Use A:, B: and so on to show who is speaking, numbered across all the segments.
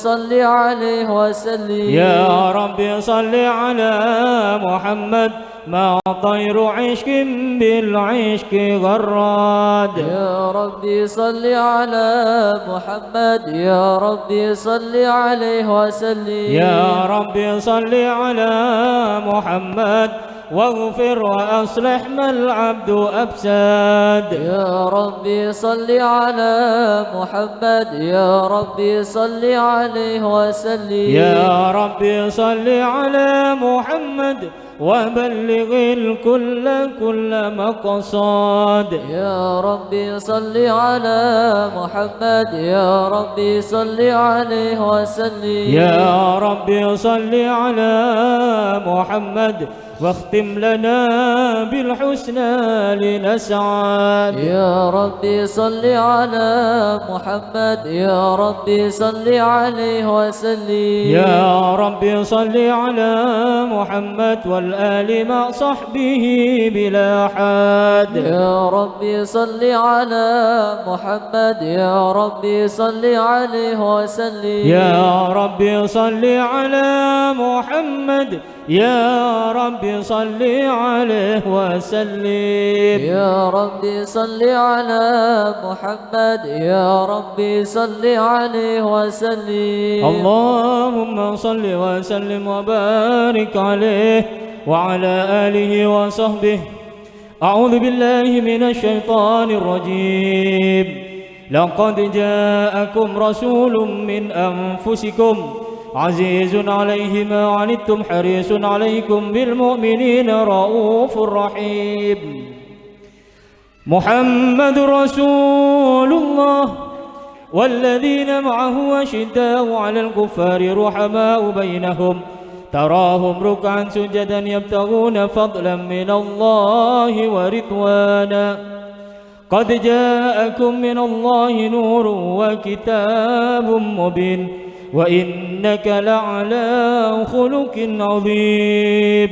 A: صل عليه وسلم.
B: يا رب صل على محمد ما طير عشق بالعشق غراد.
A: يا ربي صل على محمد يا ربي صل عليه وسلم.
B: يا رب صل على محمد واغفر وأصلح ما العبد أفساد.
A: يا ربي صل على محمد يا ربي صل عليه وسلم.
B: يا رب صل على محمد وبلغ الكل كل مقصاد.
A: يا ربي صل على محمد يا ربي صل عليه وسلم.
B: يا رب صل على محمد واختم لنا بالحسنى لنسعد.
A: يا ربي صل على محمد يا ربي صل عليه وسلم.
B: يا رب صل على محمد والآل مع صحبه بلا حد.
A: يا ربي صل على محمد يا ربي صل عليه وسلم.
B: يا رب صل على محمد يا رب صل عليه وسلم.
A: يا ربي صل على محمد يا ربي صل عليه وسلم.
B: اللهم صل وسلم وبارك عليه وعلى آله وصحبه. أعوذ بالله من الشيطان الرجيم. لقد جاءكم رسول من أنفسكم عزيز عليه ما عنتم حريص عليكم بالمؤمنين رؤوف رحيم. محمد رسول الله والذين معه أشداء على الكفار رحماء بينهم تراهم ركعا سجدا يبتغون فضلا من الله ورضوانا. قد جاءكم من الله نور وكتاب مبين وإنك لعلى خلق عظيم.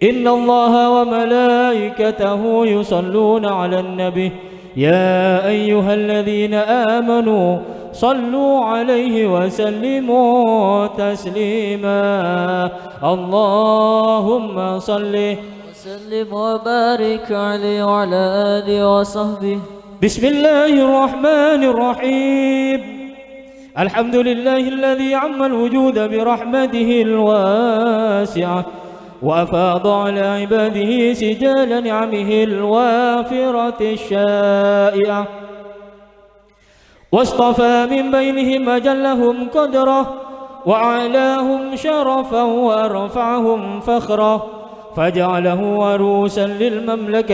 B: إن الله وملائكته يصلون على النبي يا أيها الذين آمنوا صلوا عليه وسلموا تسليما. اللهم صل
A: وسلم وبارك عليه وعلى آله وصحبه.
B: بسم الله الرحمن الرحيم. الحمد لله الذي عم الوجود برحمته الواسعة وأفاض على عباده سجال نعمه الوافرة الشائعة واصطفى من بينهم أجلهم قدره وأعلاهم شرفا وأرفعهم فخرا فجعله عروسا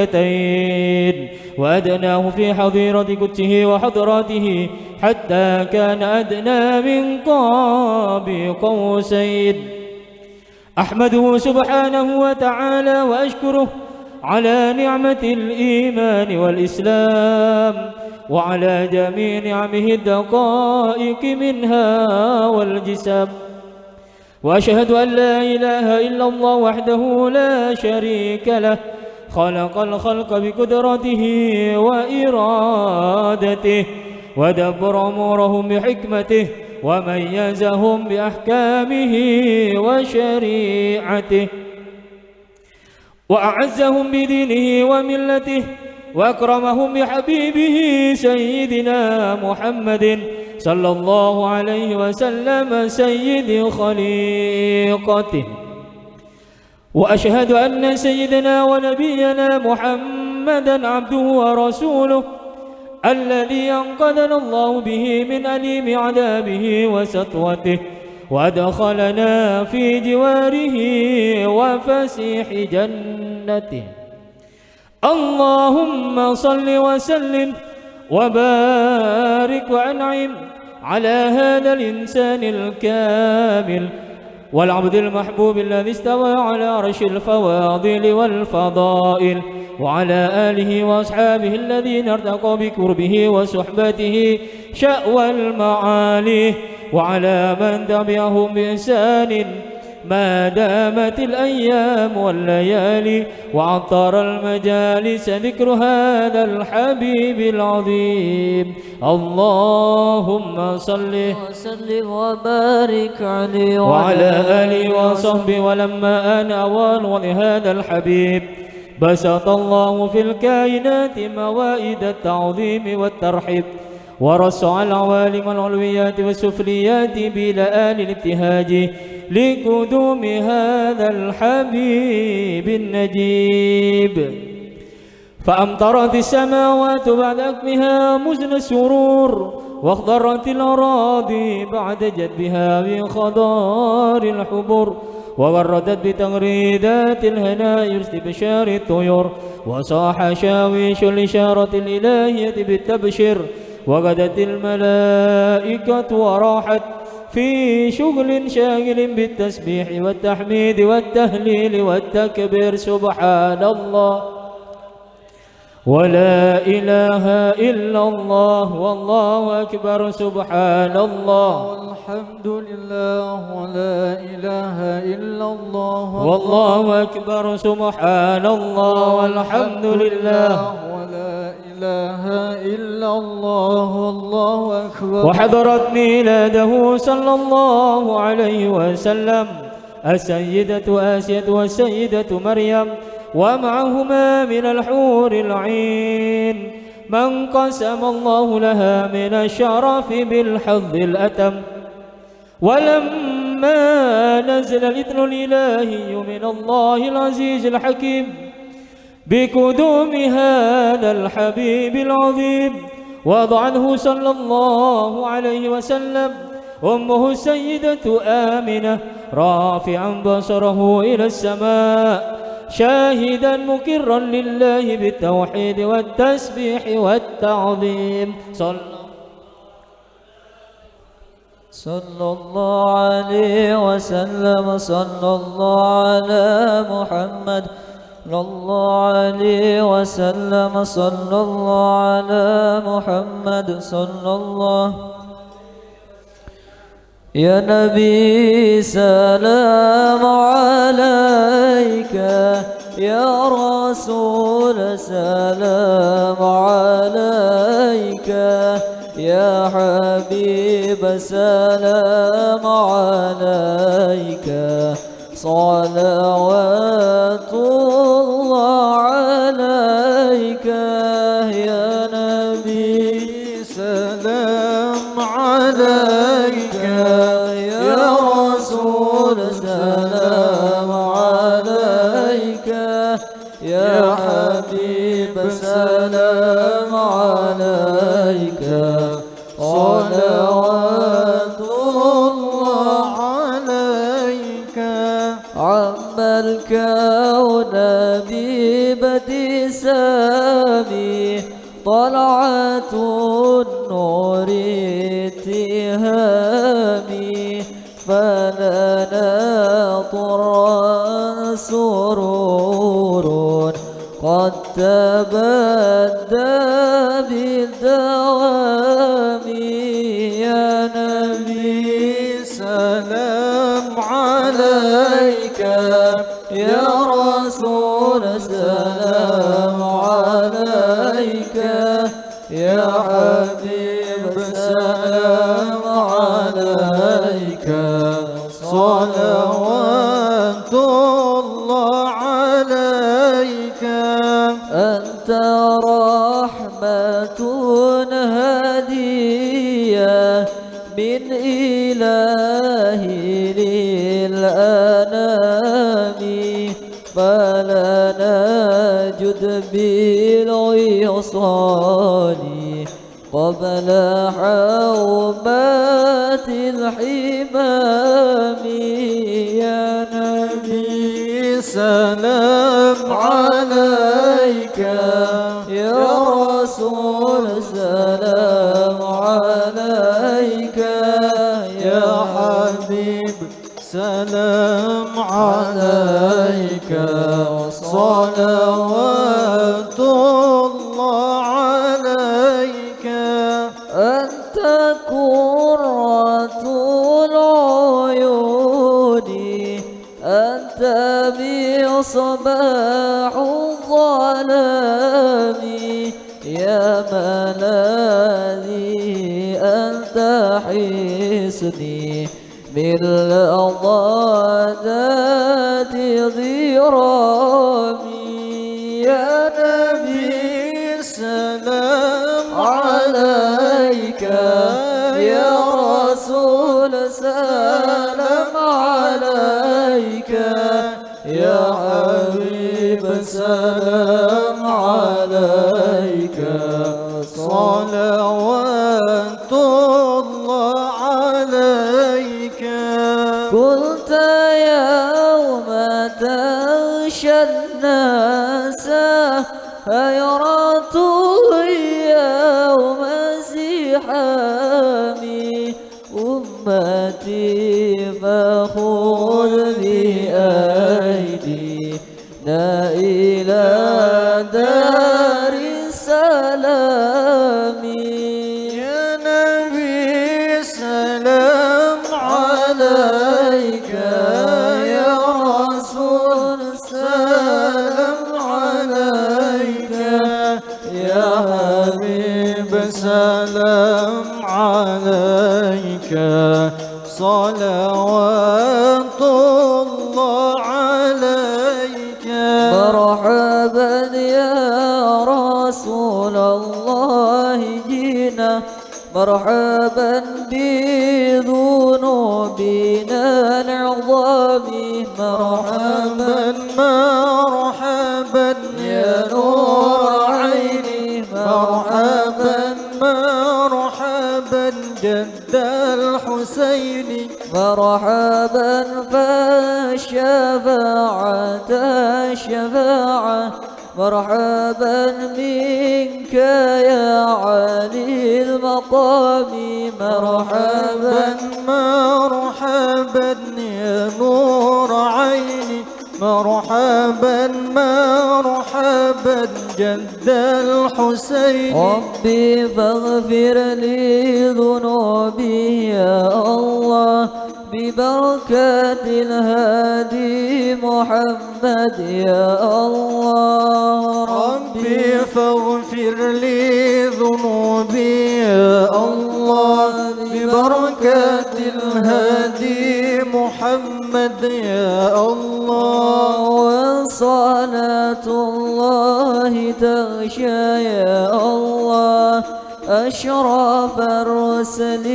B: للمملكتين وأدناه في حظيرة قدسه وحضراته حتى كان أدنى من قاب قوسين. أحمده سبحانه وتعالى وأشكره على نعمة الإيمان والإسلام وعلى جميع نعمه الدقائق منها والجسام. وأشهد أن لا إله إلا الله وحده لا شريك له خلق الخلق بقدرته وإرادته ودبر أمورهم بحكمته وميزهم بأحكامه وشريعته وأعزهم بدينه وملته وأكرمهم بحبيبه سيدنا محمد صلى الله عليه وسلم سيد خليقته. وأشهد أن سيدنا ونبينا محمدا عبده ورسوله الذي أنقذنا الله به من أليم عذابه وسطوته وأدخلنا في جواره وفسيح جنته. اللهم صل وسلم وبارك وأنعم على هذا الإنسان الكامل والعبد المحبوب الذي استوى على عرش الفواضل والفضائل وعلى آله وأصحابه الذين ارتقوا بقربه وصحبته شأوى المعالي وعلى من تبعهم بإحسان ما دامت الأيام والليالي وعطر المجالس ذكر هذا الحبيب العظيم. اللهم صل
A: وسلم وبارك عليه
B: وعلى آله وصحبه. ولما آن أوان لهذا الحبيب بسط الله في الكائنات موائد التعظيم والترحيب، ورصع العوالم العلويات والسفليات بلآل الابتهاج لقدوم هذا الحبيب النجيب. فأمطرت السماوات بعد أكمها مزن السرور، واخضرت الأراضي بعد جدبها بخضار الحبور، ووردت بتغريدات الهناء واستبشار الطيور، وصاح شاويش الإشارة الإلهية بالتبشير، وغدت الملائكة وراحت في شغل شاغل بالتسبيح والتحميد والتهليل والتكبير. سبحان الله ولا إله إلا الله والله أكبر. سبحان الله
A: والحمد لله ولا إله إلا الله
B: والله أكبر. سبحان الله والحمد لله
A: ولا إله إلا الله والله أكبر.
B: وحضرت ميلاده صلى الله عليه وسلم السيدة آسية والسيدة مريم، ومعهما من الحور العين من قسم الله لها من الشرف بالحظ الأتم. ولما نزل الإذن الإلهي من الله العزيز الحكيم بقدوم هذا الحبيب العظيم، وضعنه صلى الله عليه وسلم أمه السيدة آمنة رافعا بصره إلى السماء شاهدا مقرا لله بالتوحيد والتسبيح والتعظيم.
A: صلى الله عليه وسلم. صلى الله على محمد صلى الله عليه وسلم. صلى الله على محمد صلى الله. يا نبي سلام عليك، يا رسول سلام عليك، يا حبيب سلام عليك، صلوات الله عليك. يا نبي سلام عليك، يا رسول سلام عليك، يا حبيب سلام عليك، صلوات الله عليك. عم الكون بابتسامي طلعة النور اتهامي، فلنا طرا سرور قد تبدى بالدوام. يا نبي سلام عليك، يا رسول سلام عليك، يا حبيب سلام عليك، صلوات الله عليك. أنت رحمة هدية من إلهي للأنام، فلنا جد بالوصال قبل حومات الحمام. يا نبي سلام عليك، يا رسول سلام عليك، يا حبيب سلام عليك، صلوات الله عليك. أنت قرة العيون صباح الظلام يا ملاذي أنت حصني من لظات ضرامي يا نبي سلام عليك يا رسول سلام عليك يا حبيب سلام عليك صلوات الله عليك كنت يوم تغشى الناس حيرة يوم زحامي أمتي فخذ بأيدينا إلى دار السلام يا نبي سلام عليك يا رسول سلام عليك يا حبيب سلام عليك صلوات الله عليك مرحبا يا رسول الله جينا مرحبا بذنوبنا العظام مرحبا مرحبا يا نور عيني مرحبا مرحبا جد الحسين مرحبا فالشفاعة الشفاعة مرحبا منك يا علي المقام مرحبا مرحبا يا نور عيني مرحبا مرحبا جد الحسين ربي فاغفر لي ذنوبي يا الله ببركة الهادي محمد يا الله ربي فاغفر لي ذنوبي يا الله ببركة الهادي محمد يا الله وصلاة الله تغشى يا الله أشرف الرسل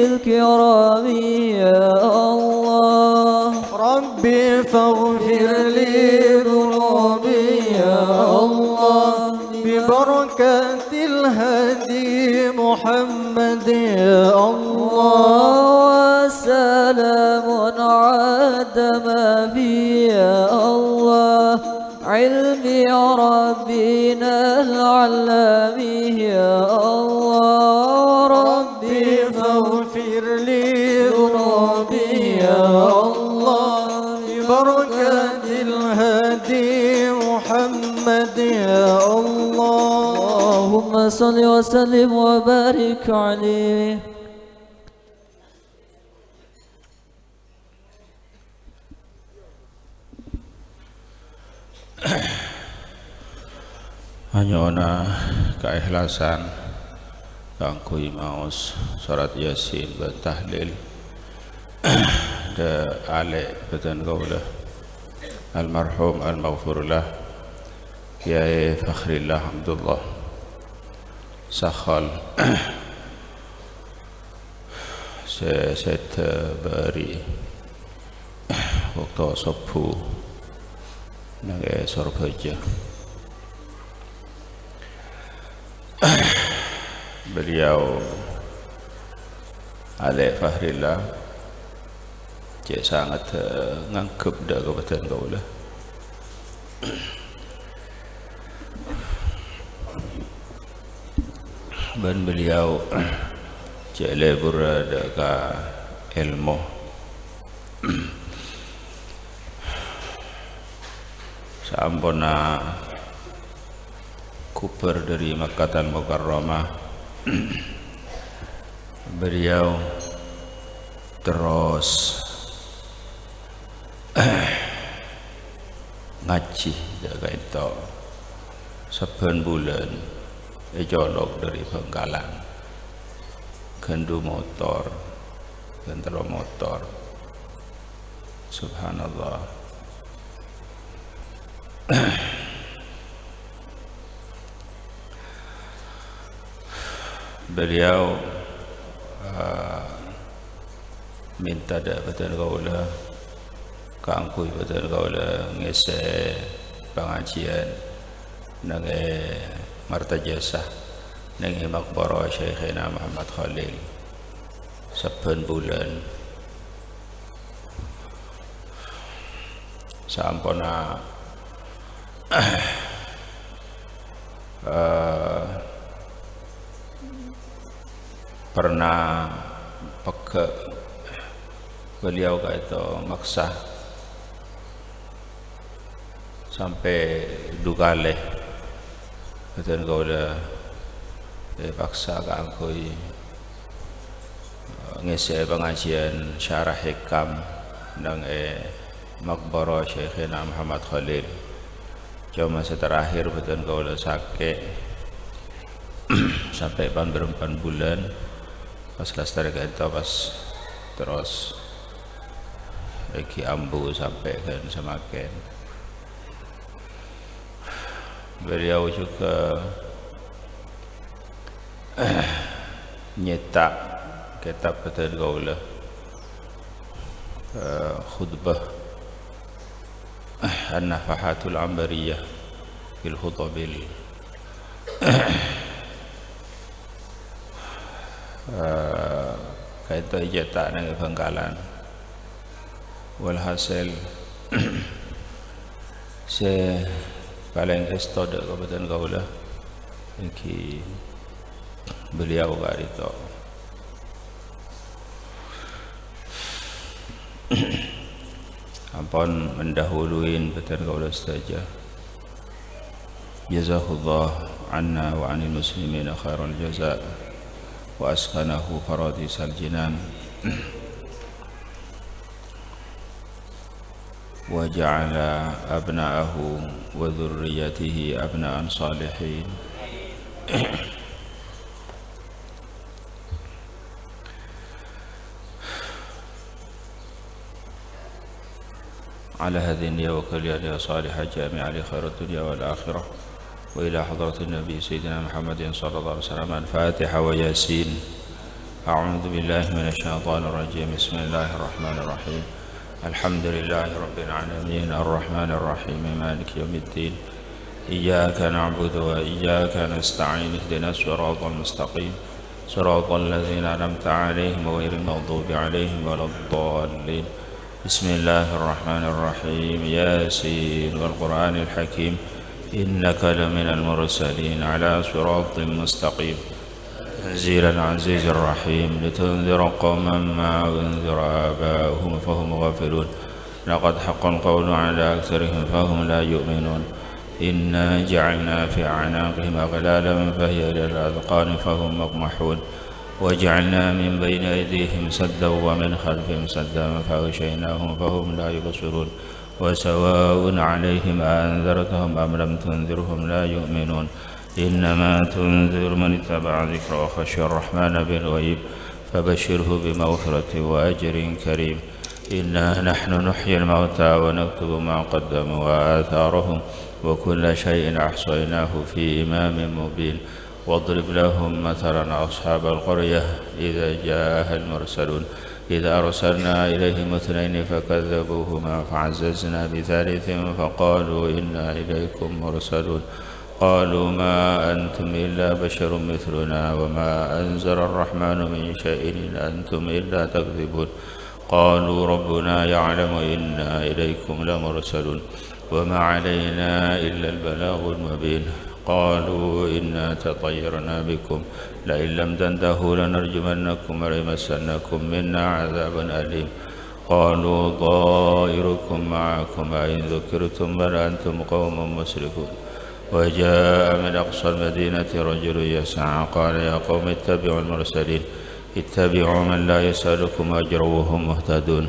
A: الكرام يا الله ربي فاغفر لي ذنوبي يا الله ببركة الهادي محمد يا الله وسلام عاد ما في يا الله علم ربنا العلام يا الله ربي فاغفر لي ذنوبي يا الله ببركة الهادي محمد يا الله اللهم صل وسلم وبارك عليه
C: hanya ona keikhlasan kanggo maos surat yasin wa tahlil da ale batan qawla almarhum almaghfurullah Kiai Fakhrillah Abdullah Sakhal set bari waktu sopu nage sorbaja beliau Ale Fakhrillah cik sangat ngangkep dah kabupaten Kaula dan beliau cik lebur ada ka ilmu sampuna kuper dari Makkahul Mukarramah beliau terus ngaji jaga itu saben bulan jolok dari Bengkalan gandu motor gantero motor subhanallah. Beliau minta dapatan kaula kangkui betul kaula ngese pengajian nang Marta Jasa nang makbara Syekhina Muhammad Khalil saben bulan sampuna pernah pakai beliau itu maksa sampai dukale betul kaula paksa kangkui ngisi pengajian syarah hikam nang makbara Syekhina Muhammad Khalil. Cuma terakhir betul kaula sakit sampai berempat bulan pas lestari itu pas terus lagi ambu sampai kan semakin beliau juga nyetak kitab betul kaula khutbah An-Nafahatul Ambariyah fil Khutabil kaitu ijata nang Bengkalan. Walhasil se paling estod kabupaten kaula iki beliau garito ampun mendahuluin betul kaula saja. Jazakallah anna wa anil muslimina khairal jazaa wa askanahu faradisal jinan wa ja'ala abna'ahu wa dhurriyyatihi abna'an salihin. على هذه النية وكلها يا صالح جامع لخير الدنيا والآخرة وإلى حضرة النبي سيدنا محمد صلى الله عليه وسلم. الفاتحة وياسين. أعوذ بالله من الشيطان الرجيم. بسم الله الرحمن الرحيم. الحمد لله رب العالمين الرحمن الرحيم مالك يوم الدين إياك نعبد وإياك نستعين اهدنا الصراط المستقيم صراط الذين أنعمت عليهم غير المغضوب عليهم ولا الضالين. بسم الله الرحمن الرحيم. ياسين والقرآن الحكيم إنك لمن المرسلين على صراط مستقيم تنزيل العزيز الرحيم لتنذر قوما ما أنذر آباؤهم فهم غافلون لقد حق القول على أكثرهم فهم لا يؤمنون إنا جعلنا في أعناقهم أغلالا فهي إلى الأذقان فهم مقمحون وجعلنا من بين أيديهم سدا ومن خلفهم سدا فأغشيناهم فهم لا يبصرون وسواء عليهم أأنذرتهم أم لم تنذرهم لا يؤمنون إنما تنذر من اتبع ذكر وخشي الرحمن بالغيب فبشره بمغفرة وأجر كريم. إنا نحن نحيي الموتى ونكتب ما قدموا وآثارهم وكل شيء أحصيناه في إمام مبين. واضرب لهم مثلا أصحاب القرية إذا جاءها المرسلون إذا أرسلنا إليهم اثنين فكذبوهما فعززنا بثالث فقالوا إنا إليكم مرسلون قالوا ما أنتم إلا بشر مثلنا وما أنزل الرحمن من شيء إن أنتم إلا تكذبون قالوا ربنا يعلم إنا إليكم لمرسلون وما علينا إلا البلاغ المبين قالوا إنا تطيرنا بكم لئن لم تنتهوا لنرجمنكم وليمسنكم منا عذاب أليم قالوا طائركم معكم أئن ذكرتم بل أنتم قوم مسرفون وجاء من أقصى المدينة رجل يسعى قال يا قوم اتبعوا المرسلين اتبعوا من لا يسألكم أجرا وهم مهتدون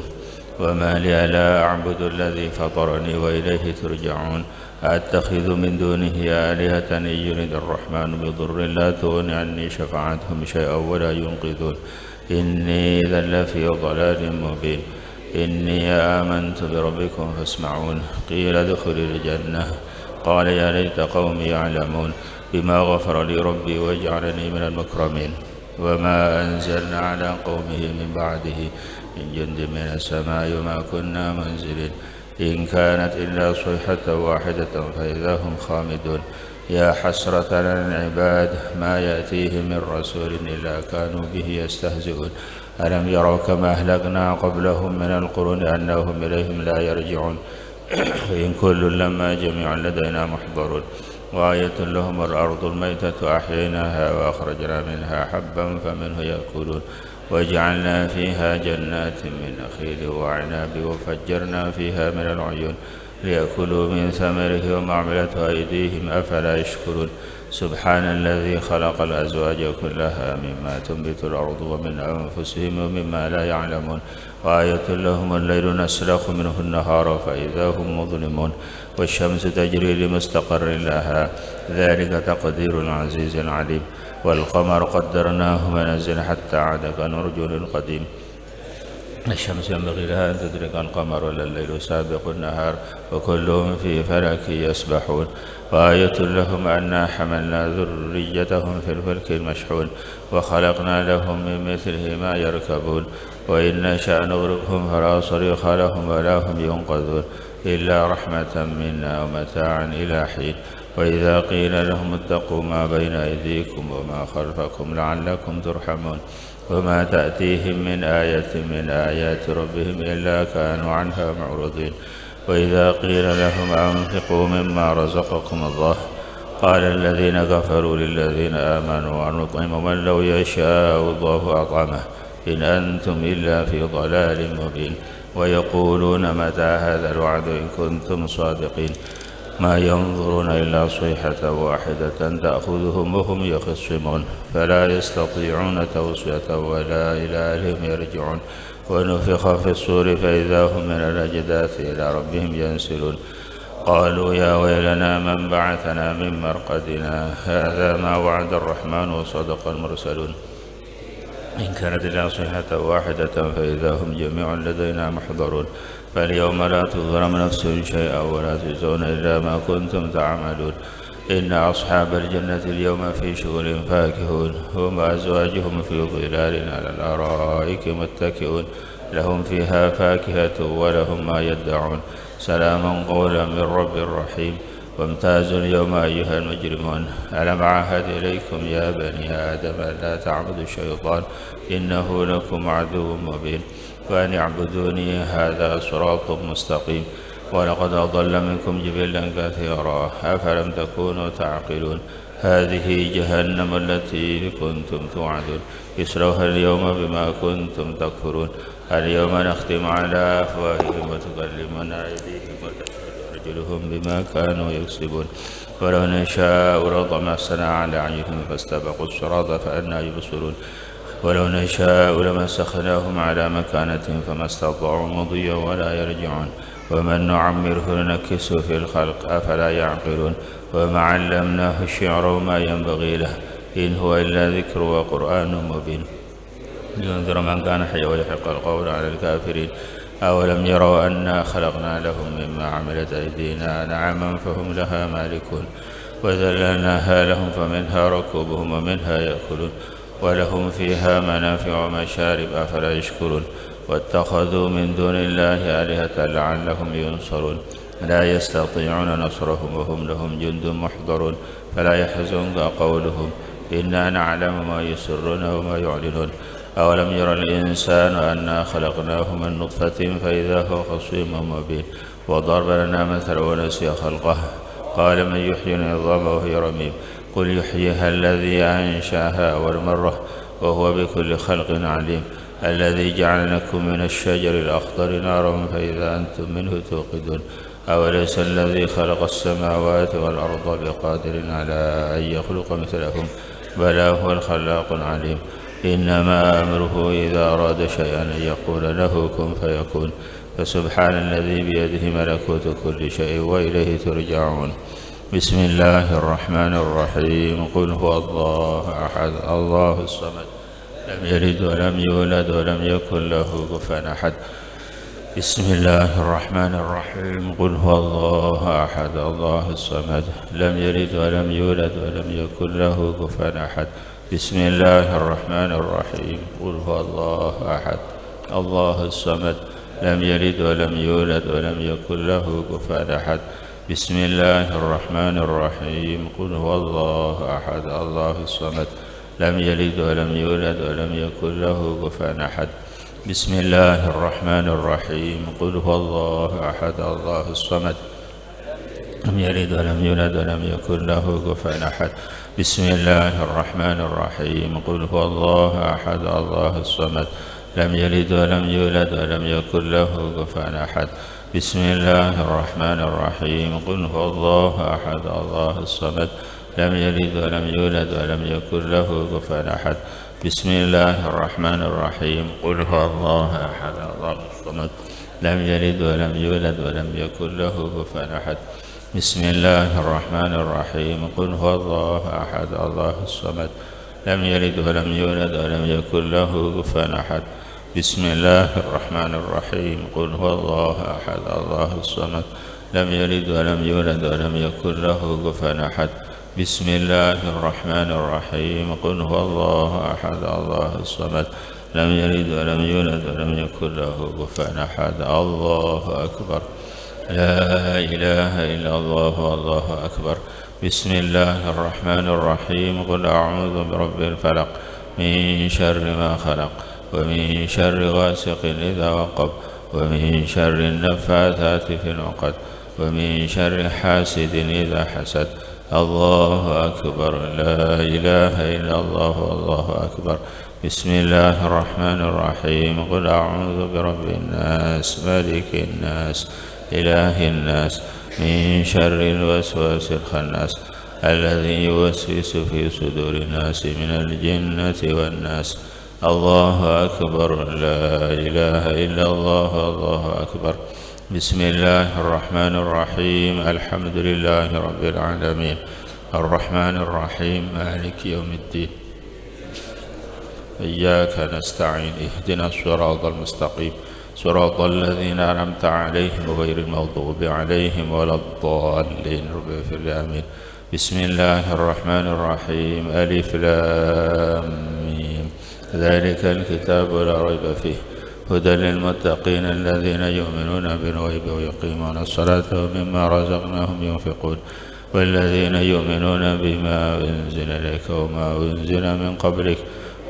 C: وما لي لا أعبد الذي فطرني وإليه ترجعون أتخذ من دونه آلهة إن يرد الرحمن بضر لا تغن عني شفاعتهم شيئا ولا ينقذون إني إذا لفي ضلال مبين إني آمنت بربكم فاسمعون قيل ادخل الجنة قال يا ليت قومي يعلمون بما غفر لي ربي وجعلني من المكرمين وما أنزلنا على قومه من بعده من جند من السماء وما كنا منزلين إن كانت إلا صيحة واحدة فإذا هم خامدون يا حسرة على العباد ما يأتيهم من رسول إلا كانوا به يستهزئون ألم يروا كما أهلكنا قبلهم من القرون أنهم إليهم لا يرجعون إن كل لما جميع لدينا محضرون وآية لهم الأرض الميتة أحييناها وأخرجنا منها حبا فمنه يأكلون وجعلنا فيها جنات من نخيل وعناب وفجرنا فيها من العيون ليأكلوا من ثمره وما عملته أيديهم أفلا يشكرون سبحان الذي خلق الأزواج كلها مما تنبت الأرض ومن أنفسهم ومما لا يعلمون وآية لهم الليل نسلخ منه النهار فإذا هم مظلمون والشمس تجري لمستقر لها ذلك تقدير العزيز العليم والقمر قدرناه منازل حتى عاد كالعرجون القديم الشمس ينبغي لها أن تدرك القمر ولا الليل سابق النهار وكلهم في فلك يسبحون وآية لهم أنا حملنا ذريتهم في الفلك المشحون وخلقنا لهم من مثله ما يركبون وإن نشأ نغرقهم فلا صريخ لهم ولا هم ينقذون إلا رحمة منا ومتاعا إلى حين وإذا قيل لهم اتقوا ما بين أيديكم وما خلفكم لعلكم ترحمون وما تأتيهم من آية من آيات ربهم إلا كانوا عنها معرضين وإذا قيل لهم أنفقوا مما رزقكم الله قال الذين كفروا للذين آمنوا ونطعم من لو يشاء الله أطعمه إن أنتم إلا في ضلال مبين ويقولون متى هذا الوعد إن كنتم صادقين ما ينظرون إلا صيحة واحدة تأخذهم وهم يخصمون فلا يستطيعون توصية ولا إلى أهلهم يرجعون ونفخ في الصور فإذا هم من الأجداث إلى ربهم ينسلون قالوا يا ويلنا من بعثنا من مرقدنا هذا ما وعد الرحمن وصدق المرسلون إن كانت إلا صيحة واحدة فإذا هم جميع لدينا محضرون فاليوم لا تظلم نفس شيئا ولا تجزون إلا ما كنتم تعملون إن أصحاب الجنة اليوم في شغل فاكهون هم وأزواجهم في ظلال على الأرائك متكئون لهم فيها فاكهة ولهم ما يدعون سلاما قولا من رب رحيم وامتازوا اليوم أيها المجرمون ألم أعهد إليكم يا بني آدم لا تعبدوا الشيطان إنه لكم عدو مبين وأن اعبدوني هذا صراط مستقيم ولقد أضل منكم جبلا كثيرا أفلم تكونوا تعقلون هذه جهنم التي كنتم توعدون اصلوها اليوم بما كنتم تكفرون اليوم نختم على أفواههم وتكلمنا أيديهم وتشهد أرجلهم بما كانوا يكسبون ولو نشاء لطمسنا على أعينهم فاستبقوا الصراط فأنى يبصرون ولو نشاء لمسخناهم على مكانتهم فما استطاعوا مضيا ولا يرجعون ومن نعمره ننكسه في الخلق أفلا يعقلون وما علمناه الشعر وما ينبغي له إن هو إلا ذكر وقرآن مبين لينذر من كان حيا ويحق القول على الكافرين أولم يروا أنا خلقنا لهم مما عملت أيدينا نعما فهم لها مالكون وذللناها لهم فمنها ركوبهم ومنها يأكلون ولهم فيها منافع ومشارب أفلا يشكرون واتخذوا من دون الله آلهة لعلهم ينصرون لا يستطيعون نصرهم وهم لهم جند محضرون فلا يحزنك قولهم إنا نعلم ما يسرون وما يعلنون أولم يرى الإنسان أنا خلقناه من نطفة فإذا هو خصيم مبين وضرب لنا مثلا ونسي خلقه قال من يحيي العظام وهي رميم قل يحييها الذي أنشأها أول مرة وهو بكل خلق عليم الذي جعل لكم من الشجر الأخضر نارا فإذا أنتم منه توقدون أوليس الذي خلق السماوات والأرض بقادر على أن يخلق مثلهم بلى هو الخلاق العليم إنما أمره إذا أراد شيئا أن يقول له كن فيكون فسبحان الذي بيده ملكوت كل شيء وإليه ترجعون. بسم الله الرحمن الرحيم. قل هو الله أحد الله الصمد لم يلد ولم يولد ولم يكن له كفوا أحد. بسم الله الرحمن الرحيم. قل هو الله أحد الله الصمد لم يلد ولم يولد ولم يكن له كفوا أحد. بسم الله الرحمن الرحيم. قل هو الله أحد الله الصمد لم يلد ولم يولد ولم يكن له كفوا أحد. بسم الله الرحمن الرحيم. قل هو الله أحد الله الصمد لم يلد ولم يولد ولم يكن له كفوا أحد. بسم الله الرحمن الرحيم. قل هو الله أحد الله الصمد لم يلد ولم يولد ولم يكن له كفوا أحد. بسم الله الرحمن الرحيم. قل هو الله أحد الله الصمد لم يلد ولم يولد ولم يكن له كفوا أحد. بسم الله الرحمن الرحيم. قل هو الله أحد الله الصمد لم يلد ولم يولد ولم يكن له كفوا أحد. بسم الله الرحمن الرحيم. قل هو الله أحد الله الصمد لم يلد ولم يولد ولم يكن له كفوا أحد. بسم الله الرحمن الرحيم. قل هو الله أحد الله الصمد لم يلد ولم يولد ولم يكن له كفوا أحد. بسم الله الرحمن الرحيم. قل هو الله أحد الله الصمد لم يلد ولم يولد ولم يكن له كفوا أحد. بسم الله الرحمن الرحيم. قل هو الله أحد الله الصمد لم يلد ولم يولد ولم يكن له كفوا أحد. الله أكبر. لا إله إلا الله والله أكبر. بسم الله الرحمن الرحيم. قل أعوذ برب الفلق من شر ما خلق ومن شر غاسق إذا وقب ومن شر النفاثات في العقد ومن شر حاسد إذا حسد. الله أكبر. لا إله إلا الله والله أكبر. بسم الله الرحمن الرحيم. قل أعوذ برب الناس ملك الناس إله الناس من شر الوسواس الخناس الذي يوسوس في صدور الناس من الجنة والناس. الله أكبر. لا إله إلا الله والله أكبر. بسم الله الرحمن الرحيم. الحمد لله رب العالمين الرحمن الرحيم مالك يوم الدين إياك نستعين اهدنا الصراط المستقيم صراط الذين أنعمت عليهم غير المغضوب عليهم ولا الضالين. رب اغفر لي آمين. بسم الله الرحمن الرحيم. ألف لام ميم ذلك الكتاب لا ريب فيه هدى للمتقين الذين يؤمنون بالغيب ويقيمون الصلاة ومما رزقناهم ينفقون والذين يؤمنون بما أنزل إليك وما أنزل من قبلك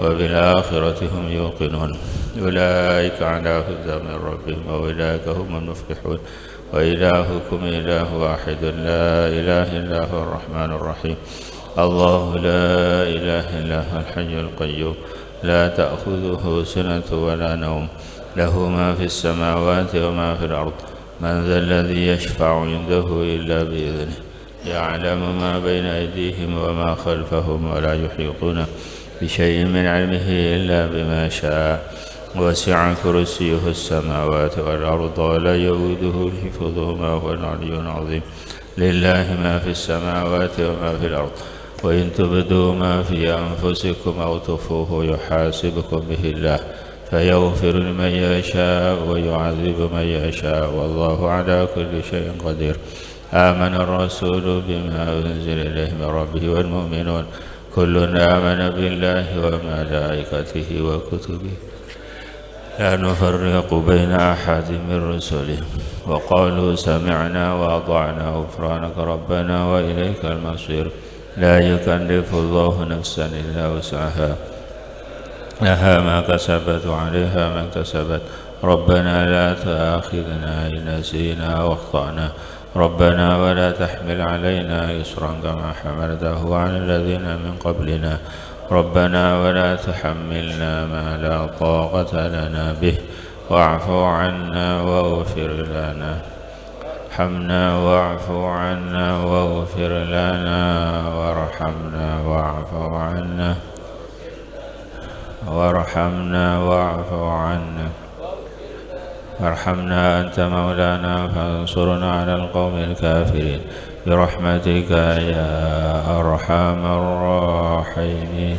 C: وبالآخرة هم يوقنون. أولئك على هدى من ربهم وأولئك هم المفلحون. وإلهكم إله واحد لا إله إلا هو الرحمن الرحيم. الله لا إله إلا هو الحي القيوم لا تأخذه سنة ولا نوم له ما في السماوات وما في الأرض. من ذا الذي يشفع عنده إلا بإذنه يعلم ما بين أيديهم وما خلفهم ولا يحيطون بشيء من علمه إلا بما شاء. وسع كرسيه السماوات والأرض ولا يؤوده حفظهما وهو العلي العظيم. لله ما في السماوات وما في الأرض وإن تبدوا ما في أنفسكم أو تخفوه يحاسبكم به الله فيغفر لمن يشاء ويعذب من يشاء والله على كل شيء قدير. آمن الرسول بما أنزل إليه من ربه والمؤمنون كل آمن بالله وملائكته وكتبه لا نفرق بين أحد من رسله وقالوا سمعنا وأطعنا غفرانك ربنا وإليك المصير. لا يكلف الله نفسا إلا وسعها لها ما كسبت وعليها ما اكتسبت. ربنا لا تؤاخذنا إن نسينا واخطأنا ربنا ولا تحمل علينا إصرا كما حملته على الذين من قبلنا ربنا ولا تحملنا ما لا طاقة لنا به واعف عنا واغفر لنا ارحمنا واعف عنا واغفر لنا وارحمنا واعف عنا وارحمنا واعف عنا وارحمنا أنت مولانا فانصرنا على القوم الكافرين برحمتك يا أرحم الراحمين.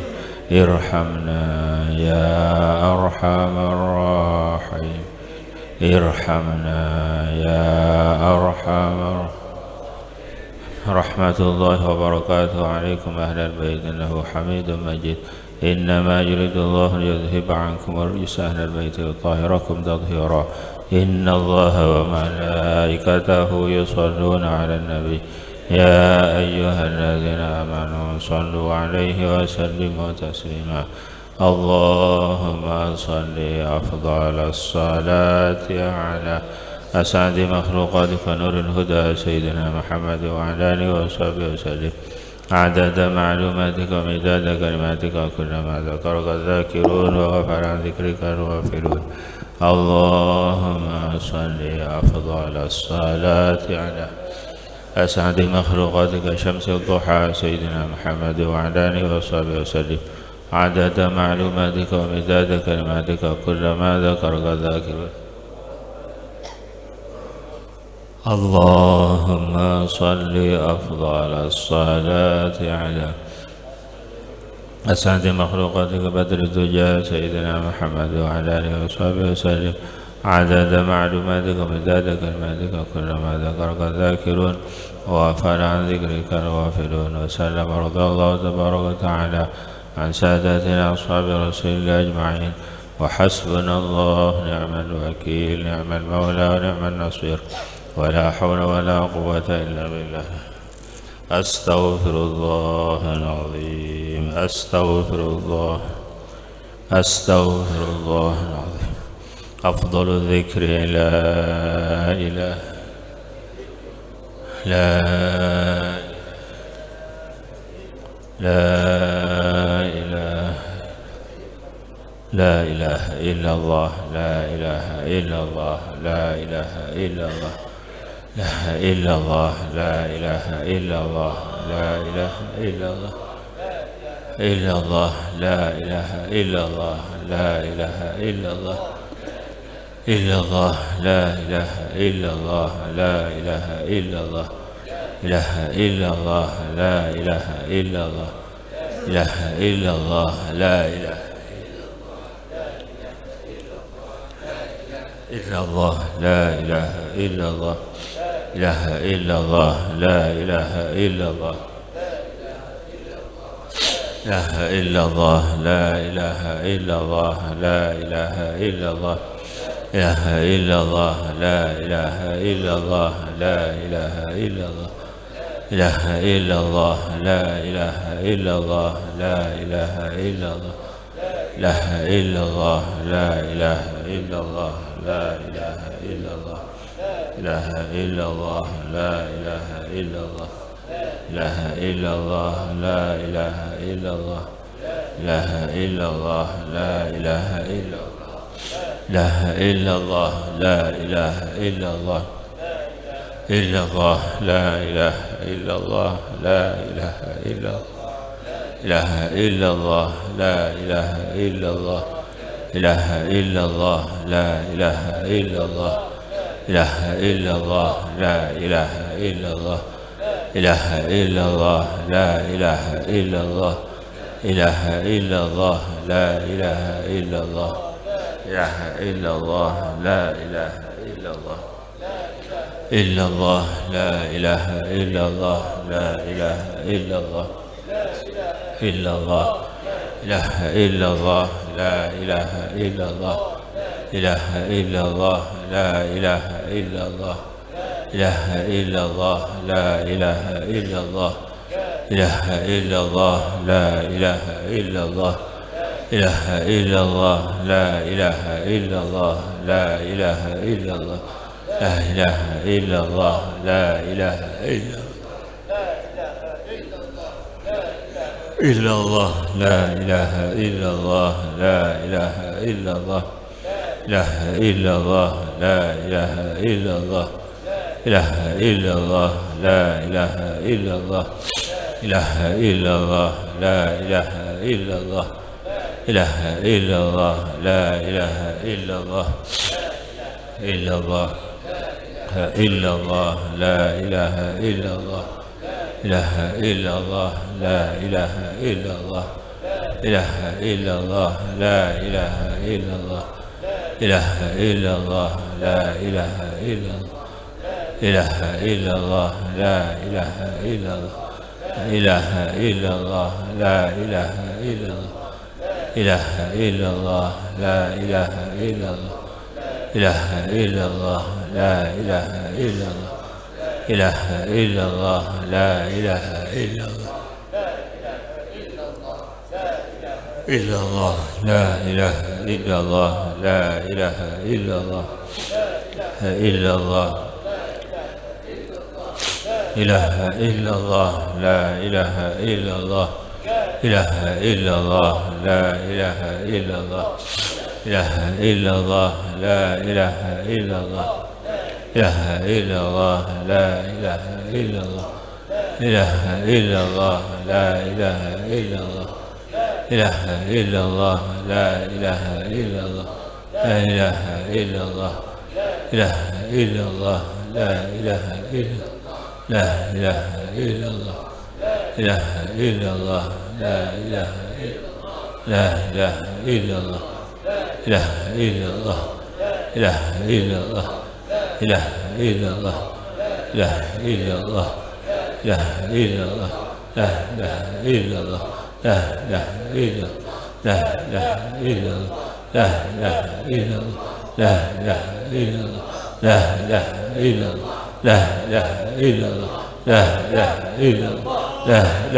C: ارحمنا يا أرحم الراحمين. ارحمنا يا أرحم الراحمين. رحمة الله وبركاته عليكم أهل البيت إنه حميد مجيد. إنما يريد الله ليذهب عنكم الرجس أهل البيت ويطهركم تطهيرا. إن الله وملائكته يصلون على النبي يا أيها الذين آمنوا صلوا عليه وسلموا تسليما. اللهم صل أفضل الصلاة على أسعد مخلوقاتك نور الهدى سيدنا محمد وعلى آله وصحبه وسلم عدد معلوماتك ومداد كلماتك كلما ذكرك الذاكرون وغفر عن ذكرك الغافلون. اللهم صل أفضل الصلاة على أسعد مخلوقاتك شمس الضحى سيدنا محمد وعلى آله وصحبه وسلم عدد معلوماتك ومداد كلماتك كلما ذكرك الذاكرون. اللهم صل أفضل الصلاة على أسعد مخلوقاتك بدر الدجى سيدنا محمد وعلى آله وصحبه وسلم عدد معلوماتك ومداد كلماتك كلما ذكرك الذاكرون وغفل عن ذكرك الغافلون. وسلم رضي الله تبارك وتعالى عن ساداتنا أصحاب رسول الله أجمعين. وحسبنا الله نعم الوكيل نعم المولى ونعم النصير ولا حول ولا قوة إلا بالله. أستغفر الله العظيم أستغفر الله العظيم. أفضل الذكر لا إله إلا الله لا إله إلا الله لا إله إلا الله لا إلا الله لا إله إلا الله لا إله إلا الله إلا الله لا إله إلا الله لا إله إلا الله إلا الله لا إله إلا الله لا إله إلا الله إله إلا الله لا إله إلا الله إله إلا الله لا إله إلا الله لا إله إلا الله إله إلا الله لا إله إلا الله إله إلا الله لا إله إلا الله لا إله إلا الله إله إلا الله لا إله إلا الله لا إله إلا الله إله إلا الله لا إله إلا الله لا إله إلا الله إله إلا الله لا إله إلا الله لا إله إلا الله إله إلا الله لا إله إلا الله إله إلا الله لا إله إلا الله إله إلا الله لا إله إلا الله إله إلا الله لا إله إلا الله إلا الله لا إله إلا الله لا إله إلا الله إله إلا الله لا إله إلا الله إله إلا الله لا إله إلا الله إله إلا الله لا إله إلا الله إله إلا الله لا إله إلا الله إله إلا الله لا إله إلا الله إله إلا الله لا إله إلا الله إلا الله لا إله إلا الله لا إله إلا الله إلا الله إله إلا الله لا إله إلا الله إله إلا الله لا إله إلا الله إله إلا الله لا إله إلا الله إله إلا الله لا إله إلا الله إله إلا الله لا إله إلا الله لا إله إلا الله لا إله إلا الله لا إله إلا الله لا إله إلا الله لا إله إلا الله لا إلا الله لا إله إلا الله إله إلا الله لا إله إلا الله إله إلا الله لا إله إلا الله إله إلا الله لا إله إلا الله إلا الله إلا الله لا إله إلا الله إله إلا الله لا إله إلا الله إله إلا الله لا إله إلا الله إله إلا الله لا إله إلا الله إله إلا الله لا إله إلا الله إله إلا الله لا إله إلا الله إله إلا الله لا إله إلا الله إله إلا الله لا إله إلا الله إله إلا الله لا إله إلا الله إلا الله لا إله إلا الله لا إله إلا الله إلا الله إله إلا الله لا إله إلا الله إله إلا الله لا إله إلا الله إله إلا الله لا إله إلا الله إله إلا الله لا إله إلا الله إله إلا الله لا إله إلا الله إله إلا الله لا إله إلا الله لا إله إلا الله إله إلا الله لا إله إلا لا إله إلا الله إله إلا الله لا إله لا إله إلا الله إله إلا الله إله إلا الله إله إلا الله إله إلا الله إله إلا الله لا إله إلا الله لا إله إلا لا إله إلا الله لا إله إلا الله لا إله إلا الله لا إله إلا الله لا إله إلا الله لا إله إلا الله لا إله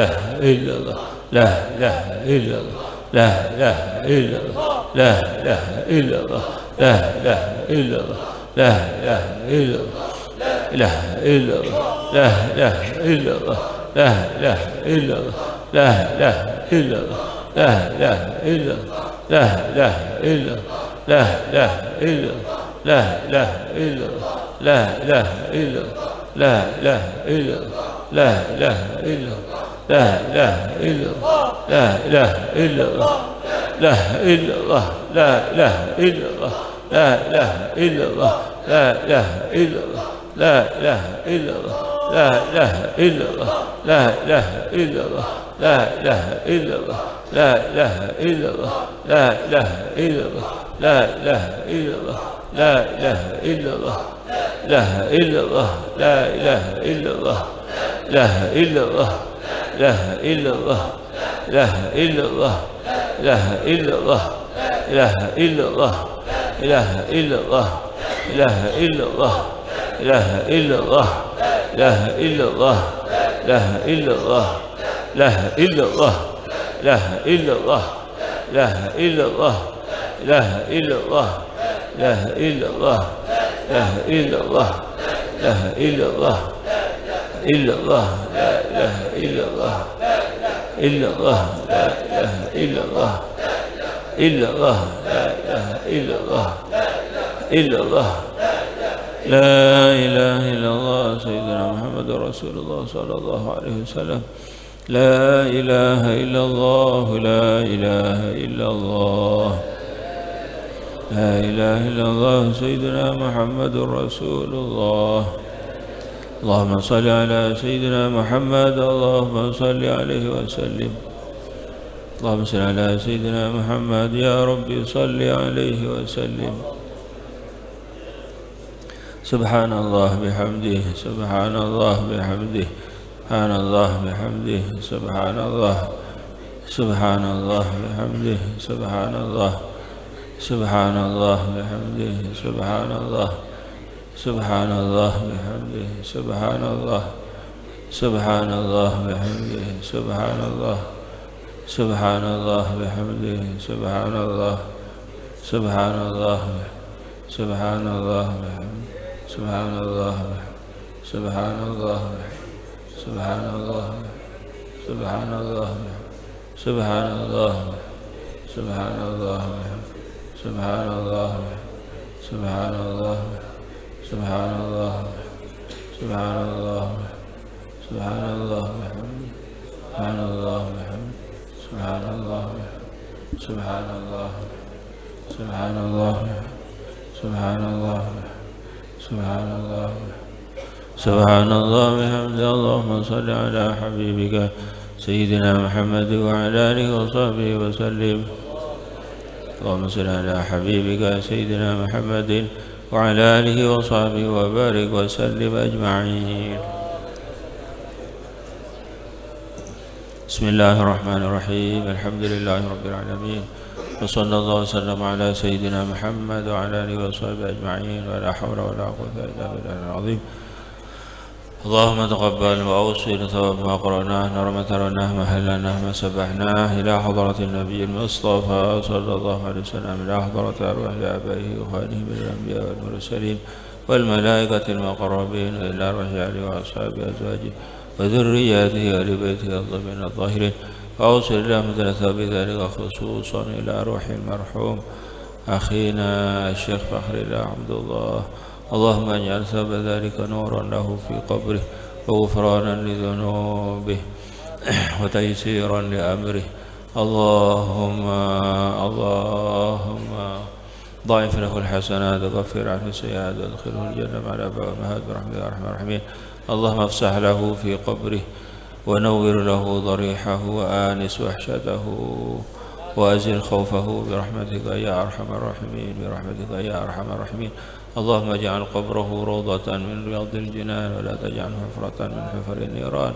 C: إلا الله لا إله إلا الله لا إله إلا الله لا إله إلا الله لا إله إلا الله لا إله إلا الله إله إلا الله لا إله إلا الله لا إله إلا الله لا إله إلا الله لا إله إلا الله لا إله إلا الله لا إله إلا الله لا إله إلا الله لا إله إلا الله لا إله إلا الله لا إله إلا الله لا إله إلا الله لا إله إلا الله لا إلا الله لا إله إلا الله لا إله إلا الله لا إله إلا الله لا إله إلا الله لا إله إلا الله لا إله إلا الله لا إله إلا الله لا إله إلا الله لا إله إلا الله لا إله إلا الله لا إله إلا الله لا إله إلا الله لا إله إلا الله لا إلا الله لا إلا الله لا إلا الله لا إلا الله لا إلا الله لا إلا الله لا إلا الله لا إلا الله لا إلا الله لا إلا الله لا إلا الله لا إلا الله لا إلا الله لا إلا الله لا إلا الله لا إلا الله لا إلا الله إلا الله لا إله إلا الله إلا الله لا إله إلا الله إلا الله لا إله إلا الله إلا الله لا إله إلا الله سيدنا محمد رسول الله صلى الله عليه وسلم لا إله إلا الله لا إله إلا الله لا إله إلا الله سيدنا محمد رسول الله اللهم صل على سيدنا محمد اللهم صل عليه وسلم اللهم صل على سيدنا محمد يا ربي صل عليه وسلم سبحان الله بحمده سبحان الله بحمده سبحان الله بحمده سبحان الله سبحان الله بحمده سبحان الله سبحان الله بحمده سبحان الله سبحان الله بحمده سبحان الله سبحان الله بحمده سبحان الله سبحان الله بحمده سبحان الله سبحان الله سبحان الله سبحان الله سبحان الله سبحان الله سبحان الله سبحان الله سبحان الله سبحان الله سبحان الله سبحان الله سبحان الله سبحان الله سبحان الله سبحان الله سبحان الله سبحان الله سبحان الله Subhanallah. Subhanallah bihamdi. Allahumma salli ala habibika Sayyidina Muhammad wa ala alihi wa sahbihi wa sallim. Allahumma salli ala habibika Sayyidina Muhammadin wa ala alihi wa sahbihi wa barik wa sallim ajma'in. Bismillahirrahmanirrahim. Alhamdulillahi rabbil alamin. Wa sallallahu wasallam ala Sayyidina Muhammad wa ala alihi wa sahbihi ajma'in. Wa la hawla wa la quwwata illa billahil azim. اللهم تقبل وأوصل ثواب ما قرأناه نور ما تروناه ما هلناه ما سبحناه إلى حضرة النبي المصطفى صلى الله عليه وسلم إلى حضرة أرواح آبائه وإخوانه من الأنبياء والمرسلين والملائكة المقربين إلى أرواح آله وأصحابه أزواجه وذرياته وآل بيته الطيبين الطاهرين وأوصل اللهم ثواب ذلك خصوصا إلى أرواح المرحوم أخينا الشيخ فخر الله عبد الله. اللهم اجعل ثواب ذلك نورا له في قبره وغفرانا لذنوبه وتيسيرا لأمره. اللهم ضاعف له الحسنات وغفر عنه السيئات وادخله الجنة مع الأباء والأمهات برحمتك يا أرحم الراحمين. اللهم افسح له في قبره ونور له ضريحه وآنس وحشته وأزل خوفه برحمتك يا أرحم الراحمين برحمتك يا أرحم الراحمين. اللهم اجعل قبره روضة من رياض الجنان ولا تجعله حفرة من حفر النيران.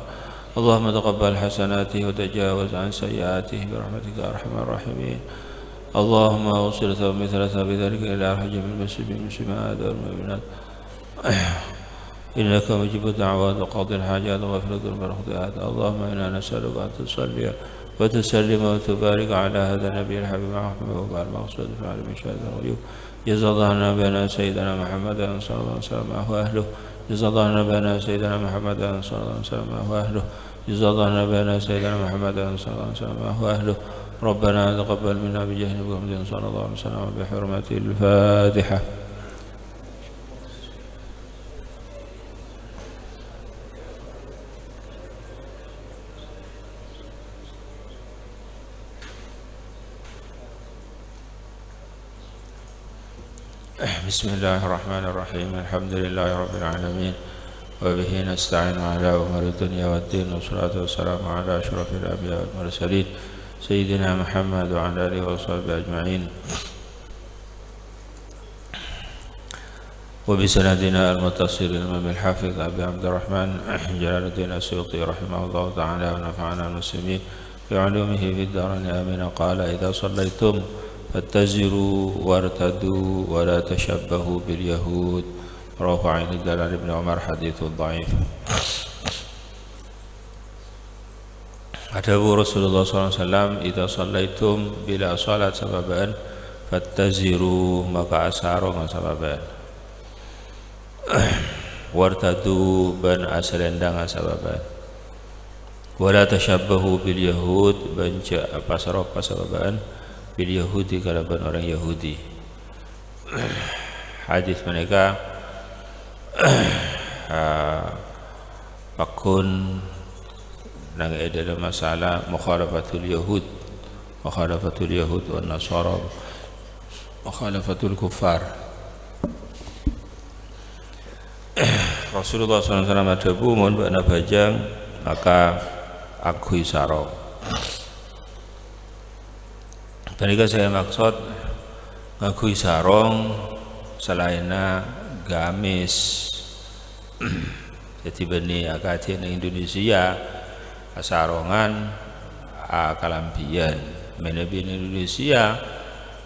C: اللهم تقبل حسناته وتجاوز عن سيئاته برحمتك يا أرحم الراحمين. اللهم اوصل مثل ثواب ذلك إلى حجم المسلمات والمؤمنات إنك مجيب الدعوات وقاضي الحاجات وغفر الذنوب والخطيئات. اللهم إنا نسألك أن تصلي وتسلم وتبارك على هذا النبي الحبيب محمد وعلى المقصود في عالم الشهادة والغيوب. جزا الله بنا سيدنا محمد صلى الله عليه وسلم وأهله. جزا الله بنا سيدنا محمد صلى الله عليه وسلم وأهله. جزا الله بنا سيدنا محمد صلى الله عليه وسلم وأهله. ربنا تقبل منا بجاه محمد صلى الله عليه وسلم بحرمة الفاتحة. بسم الله الرحمن الرحيم. الحمد لله رب العالمين وبه نستعين على أمور الدنيا والدين والصلاة والسلام على أشرف الأنبياء والمرسلين سيدنا محمد وعلى آله وصحبه أجمعين. وبسندنا المتصل الإمام الحافظ أبي عبد الرحمن جلال الدين السيوطي رحمه الله تعالى ونفعنا المسلمين بعلومه في الدارين آمين. قال إذا صليتم فاتزروا وارتدوا ولا تشبهوا باليهود. رواه عين الدلال بن عمر حديث ضعيف. Adabu Rasulullah SAW, idza sallaitum bila salat sababan fattaziru maka asaro sababan wartadu ban asalendang sababan wala tashabbahu bil yahud banca pasarop sababan bil Yahudi kalaban orang Yahudi. Hadis mereka pakun nang ada masalah mukhalafatul Yahud wan Nasara, mukhalafatul kuffar. Rasulullah SAW ada bumun bana bajang maka aku isaro. Tadi saya maksud ngakui sarong selainnya gamis. Jadi beni akati di Indonesia sarongan kalampian. Menebi Indonesia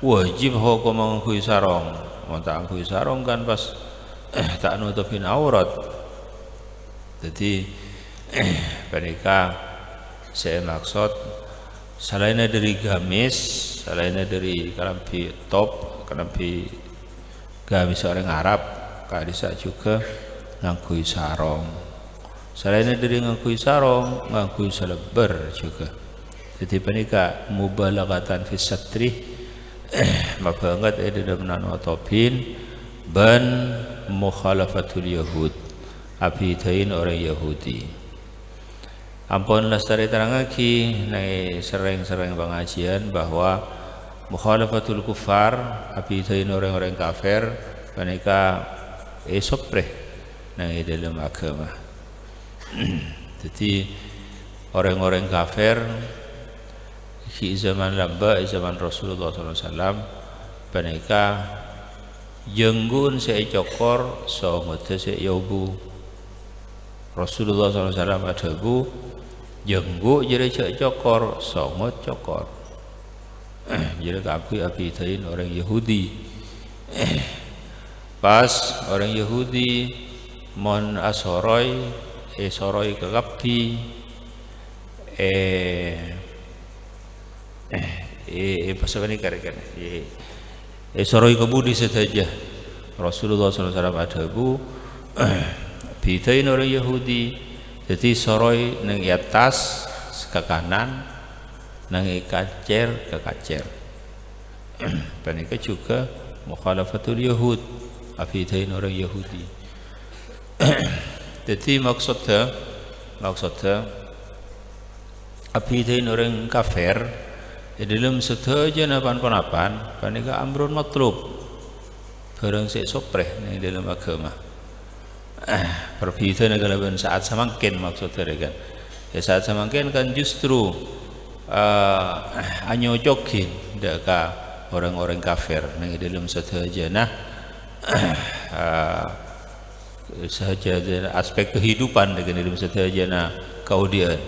C: wajib hukum mengakui sarong. Mau tak ngakui sarong kan pas tak nutupin aurat. Jadi mereka saya maksud selainnya dari gamis, selainnya dari kalampi top, kalampi gamis orang Arab, kadisa juga ngakui sarong. Selainnya dari ngakui sarong, ngakui selebar juga. Jadi mereka mubalaghatan fi satri, mabangat ada dalam nanotopin ban mukhalafatul Yahud, abidain orang Yahudi. Ampun lestari terangaki nai sering-sering pengajian bahwa mukhalafatul kufar abidain orang-orang kafir mereka sopreh nang dalam agama. Jadi orang-orang kafir di zaman lamba, zaman Rasulullah SAW, mereka jenggun seekor songote seyobu. Rasulullah SAW ada bu jenggu jadi cokor songot cokor. Jadi api tain orang Yahudi. Pas orang Yahudi mon asoroy soroy ke kapi pasal ini karakan soroy ke budi saja. Rasulullah SAW ada bu bitain orang Yahudi. Jadi soroy nang atas ke kanan, nang kacer ke kacer. Mereka juga mukhalafatul Yahud, afidain orang Yahudi. Jadi maksudnya afidain orang kafir dalam setaja napan-napan, mereka amrun matlub, barang sesopreh yang dalam agama. Perbedaan adalah saat semakin maksudnya kan. Ya saat semakin kan justru anyojokin deka orang-orang kafir yang dalam setaja sahaja aspek kehidupan dengan dalam setaja kaudian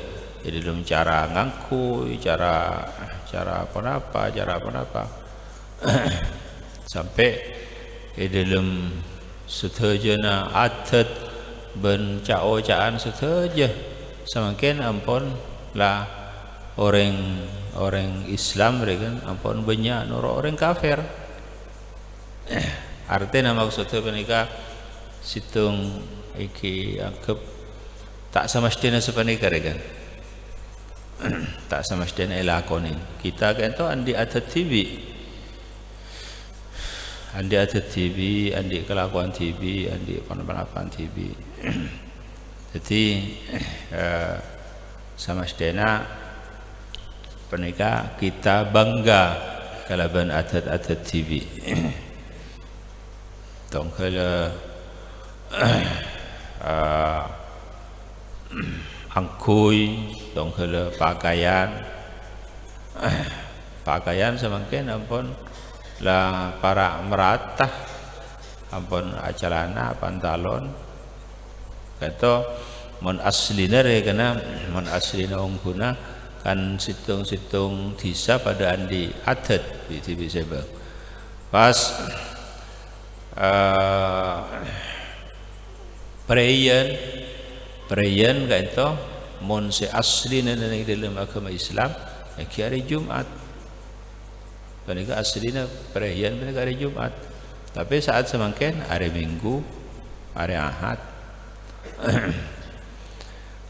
C: dalam cara ngangku, cara apa sampai dalam setajana adat bencao-caan setaja semakin ampun lah orang Islam mereka ampun banyak nurut orang kafir. Artinya maksudnya mereka situng iki anggap tak semestinya sepanika kan. Tak semestinya lakonin. Kita kan tu andi adat TV, andi kelakuan TV, andi penerapan TV. Jadi sama sedena pernikah kita bangga kalaban adat-adat TV. Donc kalau angkui, donc kalau pakaian semakin ampun lah para merata ampun acarana pantalon kata mon aslina kena mon aslina ungguna kan situng disa pada andi adat bisa bang pas perayaan kata mon se aslina dalam agama Islam hari Jumat. Mereka aslinya perayaan mereka hari Jumat, tapi saat semakin hari Minggu, hari Ahad.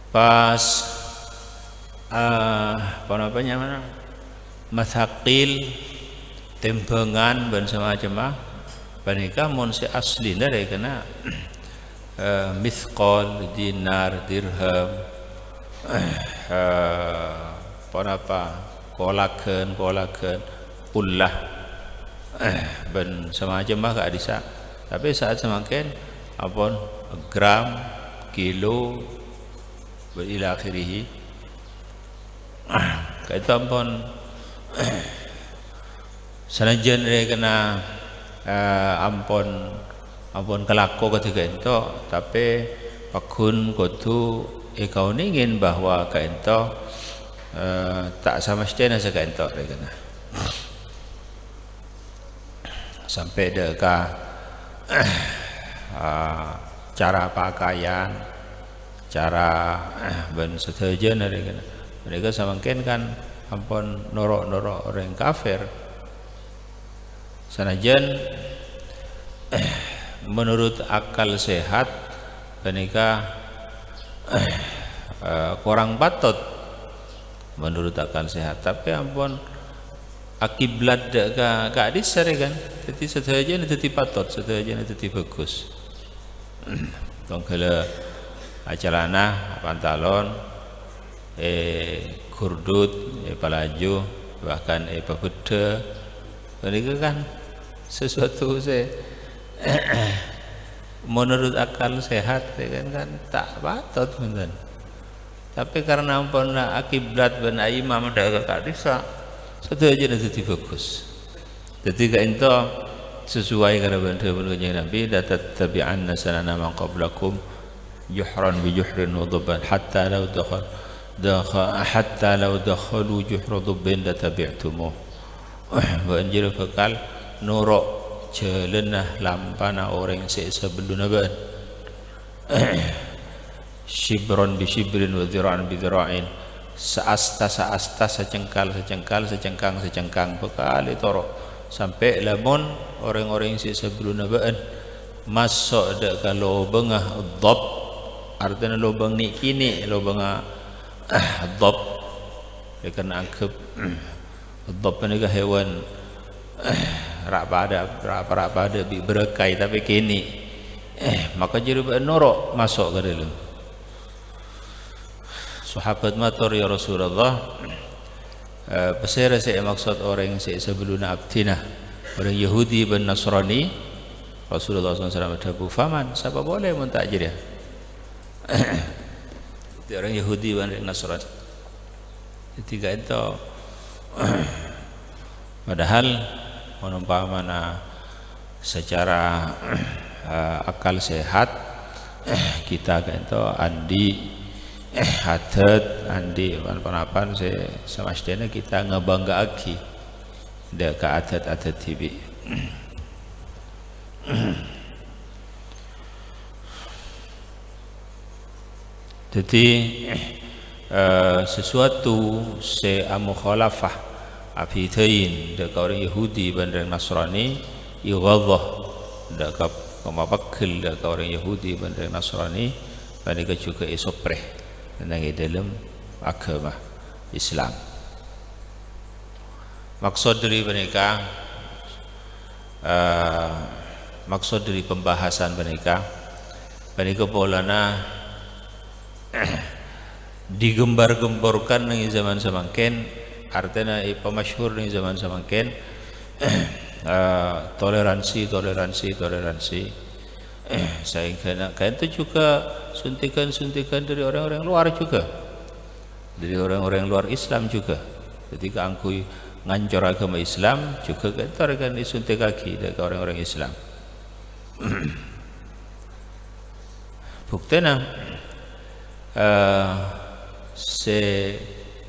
C: Pas apa namanya mana mathaqil tembangan dan semacam mereka monse aslinya kena mithqal, dinar, dirham, apa kolagen pullah ben semacam gak bisa. Tapi saat semakin apun gram, kilo ila akhirih kata ampun sanajan kena ampun kelako ketika itu, tapi pakun kudu kau ingin bahwa kaento tak sama sekali kaento kena sampai dekat cara pakaian, cara ben setuju mereka semakin kan ampun norok orang kafir sanajan menurut akal sehat mereka kurang patut menurut akal sehat, tapi ampun akiblat gak disar kan, jadi setuju jadi patut, setuju jadi bagus. Donc kalau acarana pantalon kurdut palaju bahkan babeda mereka kan sesuatu menurut akal sehat kan tak patut bener. Tapi karena ampun akibat ben imam dak kadisa satu aja nanti bagus. Jadi ka ento sesuai karo benda kanjeng Nabi, la tattabi'anna sanana man qablakum juhran bi juhrin wa dhubban hatta law dakhalu juhra dhubbin la tabi'tumuh. Banjir bakal nuruk jelenah lampana orang sebelum nabi. Shibron bi shibrin wa dhira'an bi dhira'in, seasta secengkal secengkang bekal toro sampai lamun orang-orang sebelum nabaan masuk dak kalau bengah dhab, artinya lubang ni kini lubang dhab dia anggap dhab ni ke hewan rak pada berekai tapi kini maka jadi norok masuk ke dalam. Sahabat matur ya Rasulullah, pasal saya maksud orang yang sebelum abdina orang Yahudi dan Nasrani. Rasulullah SAW berkata, faman siapa boleh mentakjir ya? Orang Yahudi dan Nasrani. Ketiga itu padahal menumpamana secara akal sehat kita itu andi hadat andi pan-pan saya semestinya kita ngebangga aki dek ke adat TV. Jadi sesuatu mukhalafah afidain dek orang Yahudi dan Nasrani ighadhah dek pemapakil dek orang Yahudi dan Nasrani mereka juga isopreh dalam agama Islam. Maksud dari mereka maksud dari pembahasan mereka polana digembar-gemborkan di zaman semangkin, artinya pemasyhur di zaman semangkin toleransi sehingga kan itu juga suntikan dari orang-orang luar juga, dari orang-orang luar Islam juga. Ketika angkui ngancor agama Islam juga kan disuntik kaki dari orang-orang Islam. Buktinya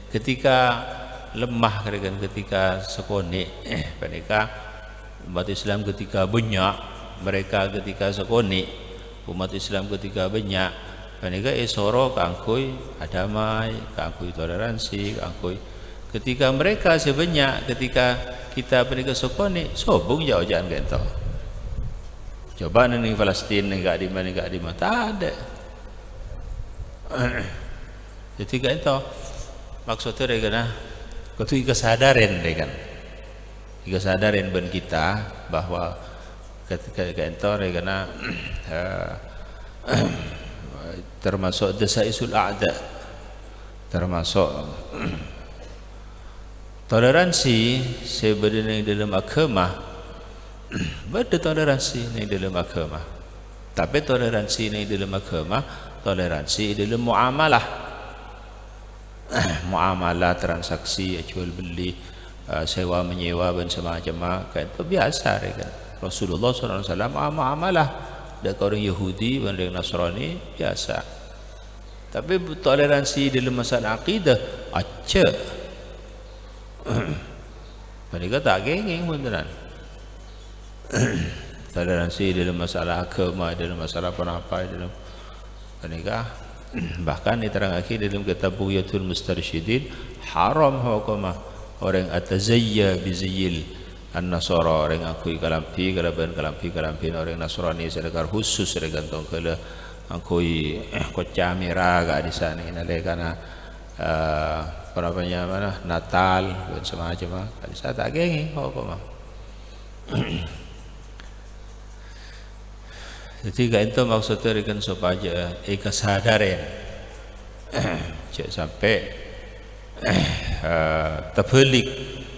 C: ketika lemah ketika sekone mereka umat Islam ketika banyak, mereka ketika sekone umat Islam ketika banyak mereka isoro kangkui damai, kangkui toleransi, kangkui ketika mereka sebanyak, ketika kita mereka sekone sobung jauh jangan gento. Coba nih Palestina enggak di mana tak ada. Jadi gento maksudnya mereka ketika kesadaran mereka kesadaran ben kita bahwa ketika kantor kena termasuk dasaisul a'da, termasuk toleransi sebenarnya dalam agama. Beda toleransi ni dalam agama, tapi toleransi ni dalam agama toleransi dalam muamalah muamalah transaksi jual beli sewa menyewa dan semacam itu biasa kan. Rasulullah SAW muamalah dengan orang Yahudi dan orang Nasrani biasa. Tapi toleransi dalam masalah akidah aja. Mereka tak gengeng beneran. Toleransi dalam masalah agama, dalam masalah apa dalam mereka bahkan diterangkan dalam kitab Bughyatul Mustarsyidin haram hukumah orang atazayya bizayil an-nasara, orang akui kalampi orang Nasrani sedekar khusus tergantung kalau akui kocah merah kat di sana ini karena perapanya mana Natal dan semacam kat di sana tak gengi apa mah. Jadi itu maksudnya dengan supaya kesadaran cek sampai terbelik,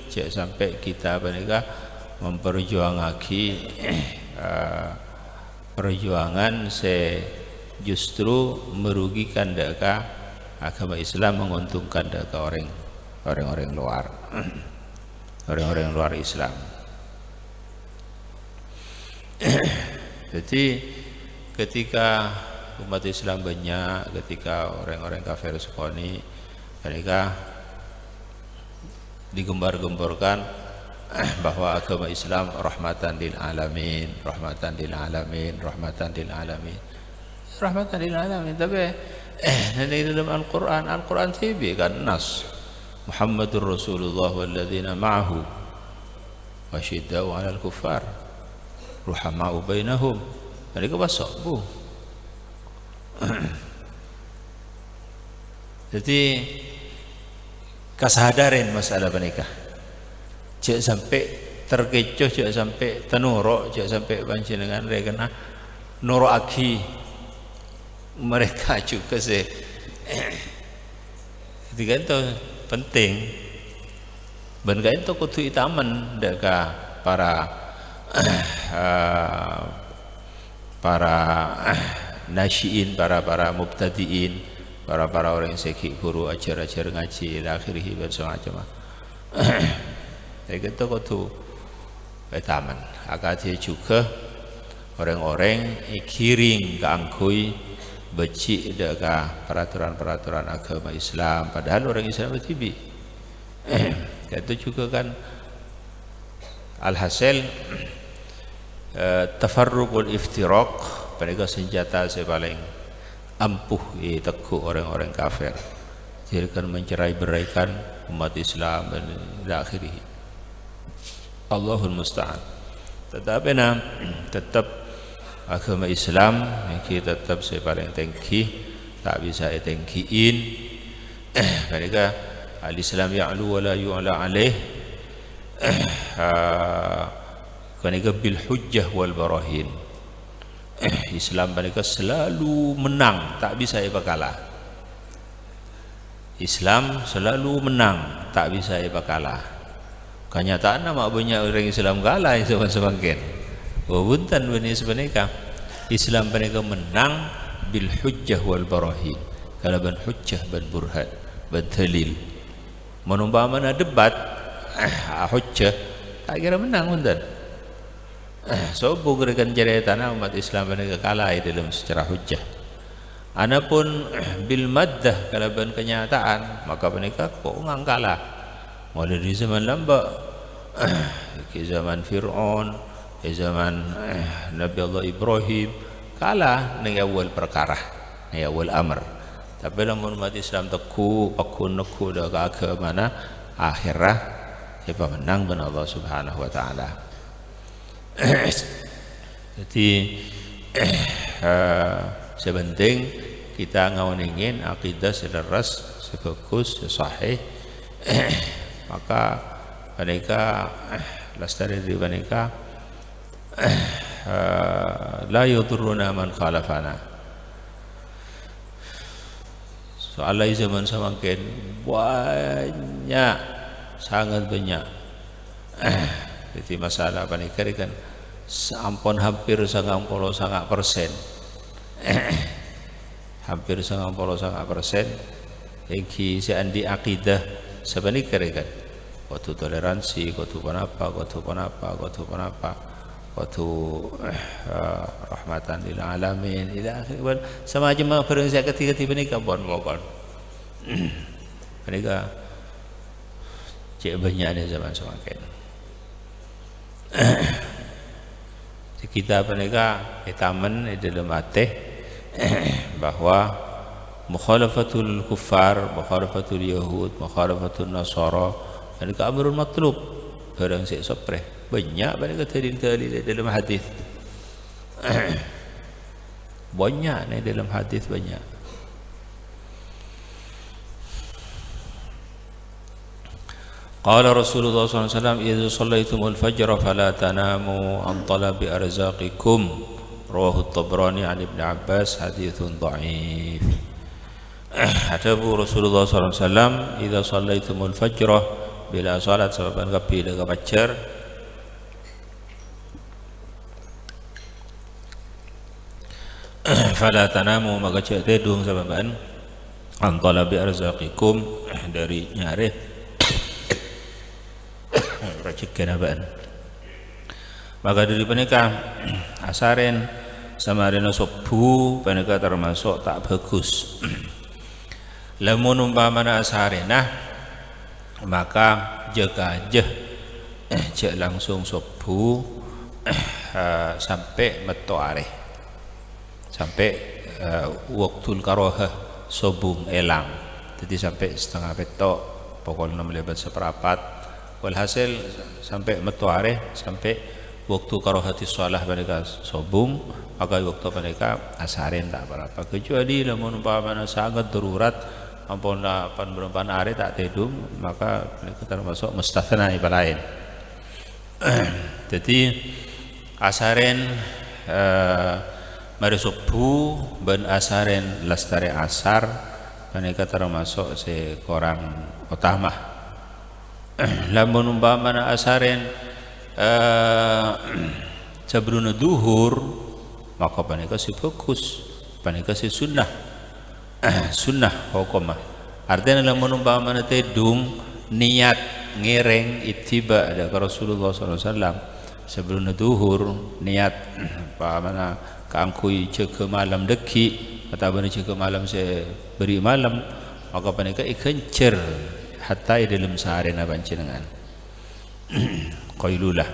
C: cek sampai kita mereka memperjuangkan perjuangan justru merugikan deka agama Islam, menguntungkan deka orang-orang luar orang-orang luar Islam. Jadi ketika umat Islam banyak, ketika orang-orang kafir sekoni, mereka digembar-gemborkan bahwa agama Islam rahmatan lil alamin, rahmatan lil alamin, rahmatan lil alamin, rahmatan lil alamin. Tapi nanti dalam Al-Quran tibi kan nas Muhammadur Rasulullah walladzina ma'ahu wasyidda'u 'alal kuffar ruhama'u bainahum. Mereka basok bu. Jadi kesadaran masalah menikah, jangan sampai terkecoh, jangan sampai tenurok, jangan sampai panjenengan rekena nuraki mereka juga sih. Jadi itu penting. Bangga itu kudu itaman deka para nasyiin, para mubtadiin, para orang yang sekik guru ajar-ajar ngaji ila akhirih macam-macam. Jadi itu kudu itaman. Akadnya juga orang-orang kiring keangkui becik deka peraturan-peraturan agama Islam, padahal orang Islam bertibi. Itu juga kan alhasil tafarruqul iftiraq, mereka senjata paling ampuh teguh orang-orang kafir. Jadi kan mencerai-beraikan umat Islam dan ila akhirih. Allahul musta'an. Tetapi tetap agama Islam kita tetap paling tinggi, tak bisa tinggiin. Mereka al-Islam ya'lu wa la yu'la alaih. Mereka bil hujjah wal barahin. Islam mereka selalu menang, tak bisa kalah. Islam selalu menang, tak bisa kalah. Kenyataan nama banyak orang Islam kalah semakin. Wabuntan bani sebenarnya Islam mereka menang bil hujjah wal barahin. Kalau ban hujjah, ban burhan, ban dalil. Menumpamana debat hujjah, tak kira menang buntan. So bugrekan cerita umat Islam mereka kalah dalam secara hujjah. Adapun bil maddah, kalau ban kenyataan, maka mereka kok ngang kalah. Mulai dari zaman lamba, ke zaman Fir'aun, ke zaman Nabi Allah Ibrahim, kalah ning awal perkara, ning awal amr. Tapi lamun umat Islam teguh, pakun neku dah ke agama mana akhirah siapa menang ben Allah Subhanahu wa taala. Jadi sepenting kita ngawiningin akidah seleras, sebagus, sahih, maka mereka lestari dari mereka la yudurruna man khalafana. Soalnya zaman semakin banyak, sangat banyak. Jadi masalah apa nih kan ampun hampir 90%. Hampir 90% iki seandi akidah sebenarnya kan waktu toleransi, waktu apa, waktu rahmatan lil alamin ila akhir semacam perang ketiga-tiga ini kapan bukan. Mereka cek banyaknya zaman semakin. Kita mereka taman di dalam hati bahwa mukhalafatul kuffar, mukhalafatul yahud, mukhalafatul nasara mereka amrun matlub, barang sik sopreh banyak mereka dalil dalam hadis. Banyak nih dalam hadis banyak. Qala Rasulullah SAW, "Idza shallaitumul fajr fala tanamu an talabi arzaqikum." Rawahu At-Tabrani an Ibn Abbas, haditsun dha'if. Ada Rasulullah SAW, "Idza shallaitumul fajr," bila salat sahabat kapi dengan fajar, fala tanamu maka cek tedung sababan an talabi arzaqikum dari nyari rezeki nabaan maka dari penikah asaren sama rena sobu penikah termasuk tak bagus lamun umpamana asarena maka jaga aja cek langsung sobu sampai metu areh sampai waktul karohah sobung elang jadi sampai setengah petok pokoknya melebat seperapat walhasil sampai metu areh sampai waktu karohati sholah mereka sobung maka waktu mereka asarin tak berapa kecuali namun umpamanya sangat darurat ampun pan areh tak tedung maka mereka termasuk mustathna iba lain jadi asaren mari subuh ben asaren lastari asar mereka termasuk seorang utama lamun umpamana asaren sebelum duhur maka mereka si fokus mereka si sunnah sunnah hukumah artinya lamun umpamana tedung niat ngereng ittiba ada Rasulullah SAW sebelum duhur niat mana keangkui cek malam deki atau bani cek malam saya beri malam maka mereka ikencer hatta dalam sehari na panjenengan qailulah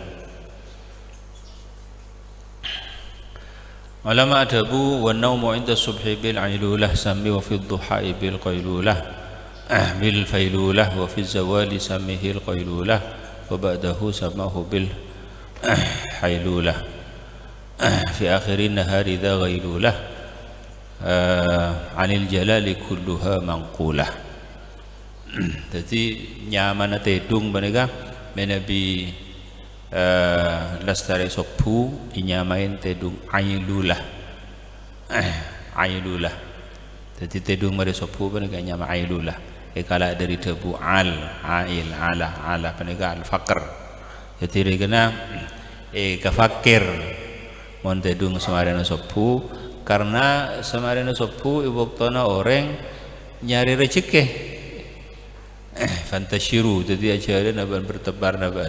C: ulama adabu wa naumu inda subhi bil ailulah sami wa fi dhuhai bil qailulah bil failulah wa fi zawali samihi al qailulah wa ba'dahu samahu bil hailulah في آخر النهار ذا غيلولة عن الجلال كلها منقولة jadi nyaman tedung mereka menabi lastari sopu inyamain tedung ailulah ailulah jadi tedung mereka sopu mereka nyama ailulah kala dari debu ail ala mereka al fakr jadi regana kafakir mon tedung samarena sopu karena samarena sopu ibuktona orang nyari rezeki fantasyiru jadi ajaran naban bertebar naban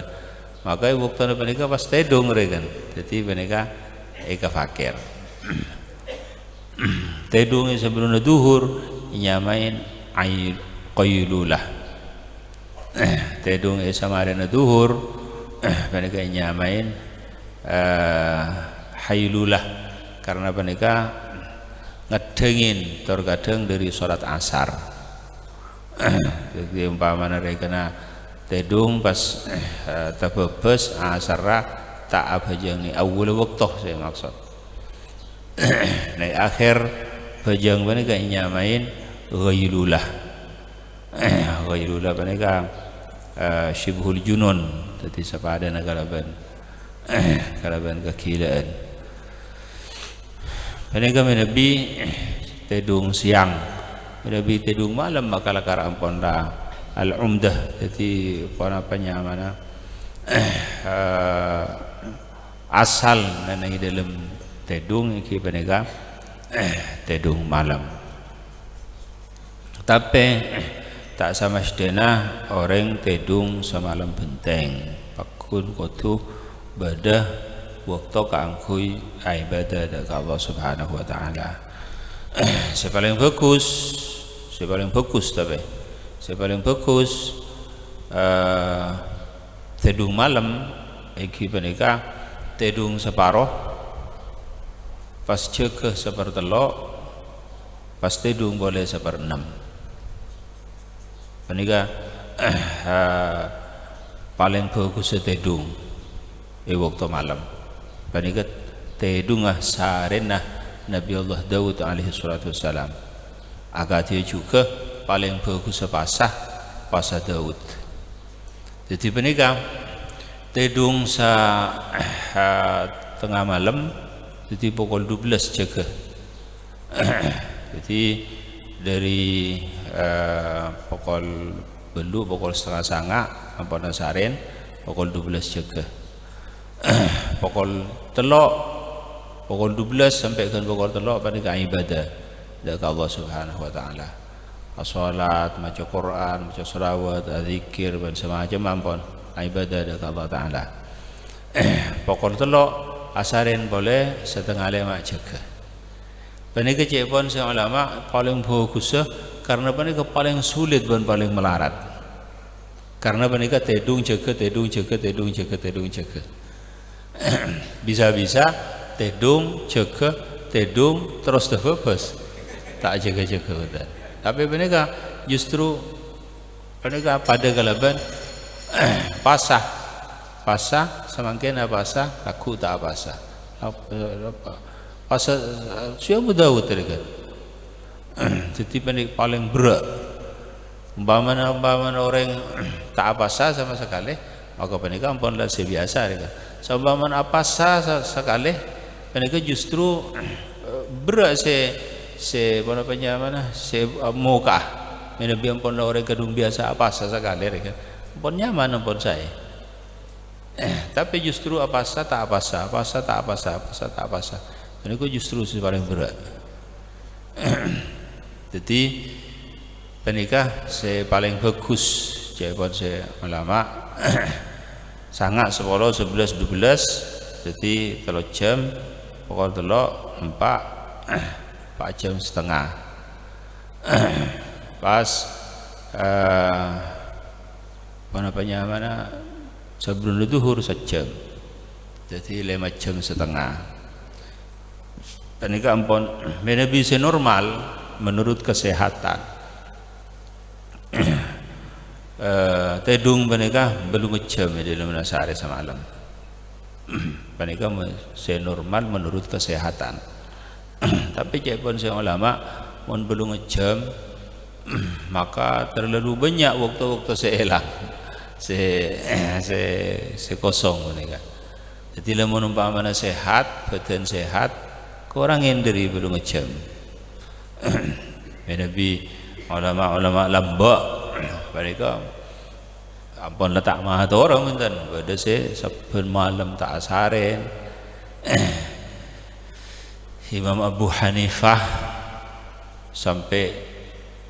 C: maka ibuktona mereka pas tedung rekan jadi mereka fakir tedung sebelum duhur nyamain ail qailulah tedung samarena duhur mereka nyamain hailulah karena mereka ngedengin terkadang dari sholat asar jadi umpamanya mereka tedung pas tabebes asar tak abajang ni awal waktu saya maksud naik akhir bajang mereka nyamain ghailulah ghailulah mereka syibhul junun jadi sepadan kalaban kekilaan mereka menabi tedung siang menabi tedung malam maka lakar ampun al-umdah jadi apa mana asal nanai dalam tedung iki mereka tedung malam tapi tak sama sedena orang tedung semalam benteng pakun kotu badah waktu keangkui ibadah dari Allah Subhanahu Wa Taala. Sepaling bagus tedung malam iki menika tedung separuh pas cekeh sepertelok pas tedung boleh seperenam menika paling bagus tedung waktu malam menika tedungah sarenah Nabi Allah Daud alaihi salatu wassalam agak dia juga paling bagus pasah Daud jadi menika tedung tengah malam jadi pukul 12 jaga jadi dari pukul belu pukul setengah sanga ampun saren pukul 12 jaga pukul telok pukul 12 sampai ke pukul 3 panika ibadah dekat Allah Subhanahu wa taala. Salat, maca Quran, maca selawat, zikir dan semacam ampun ibadah dekat Allah taala. Pukul 3 asarin boleh setengah 5 jaga. Panika cek pun ulama paling bagus karena panika paling sulit dan paling melarat. Karena panika tedung jaga. Bisa-bisa tedung jaga terus bebas tak jaga udah. Tapi panika justru panika pada galaban pasah semakin pasah aku tak pasah pasah siapa Daud tadi kan. Jadi panik paling berat umpamanya orang tak pasah sama sekali maka panika ampun lah biasa kan. Umpamanya pasah sekali panika justru berat muka menabi ampun lah orang kadung biasa pasah sekali kan. Ampun nyaman ampun saya. Tapi justru pasah tak pasah. Panika justru paling berat. Jadi panika paling bagus jawab saya ulama sangat 10, 11, 12 jadi 3 jam pukul 3 4 jam setengah pas mana sebelum zuhur 1 jam jadi 5 jam setengah. Panika ampun menabi normal menurut kesehatan. Tedung panika belum jam di dalam sehari semalam. Panika normal menurut kesehatan. Tapi cek pun saya ulama mun belum jam maka terlalu banyak waktu-waktu saya hilang. Saya kosong panika. Jadi lamun umpamana sehat, badan sehat, kurang hindari belum jam. Nabi ulama lambak mereka ampun letak mahat orang mintan pada saben malam tak asarin. Imam Abu Hanifah sampai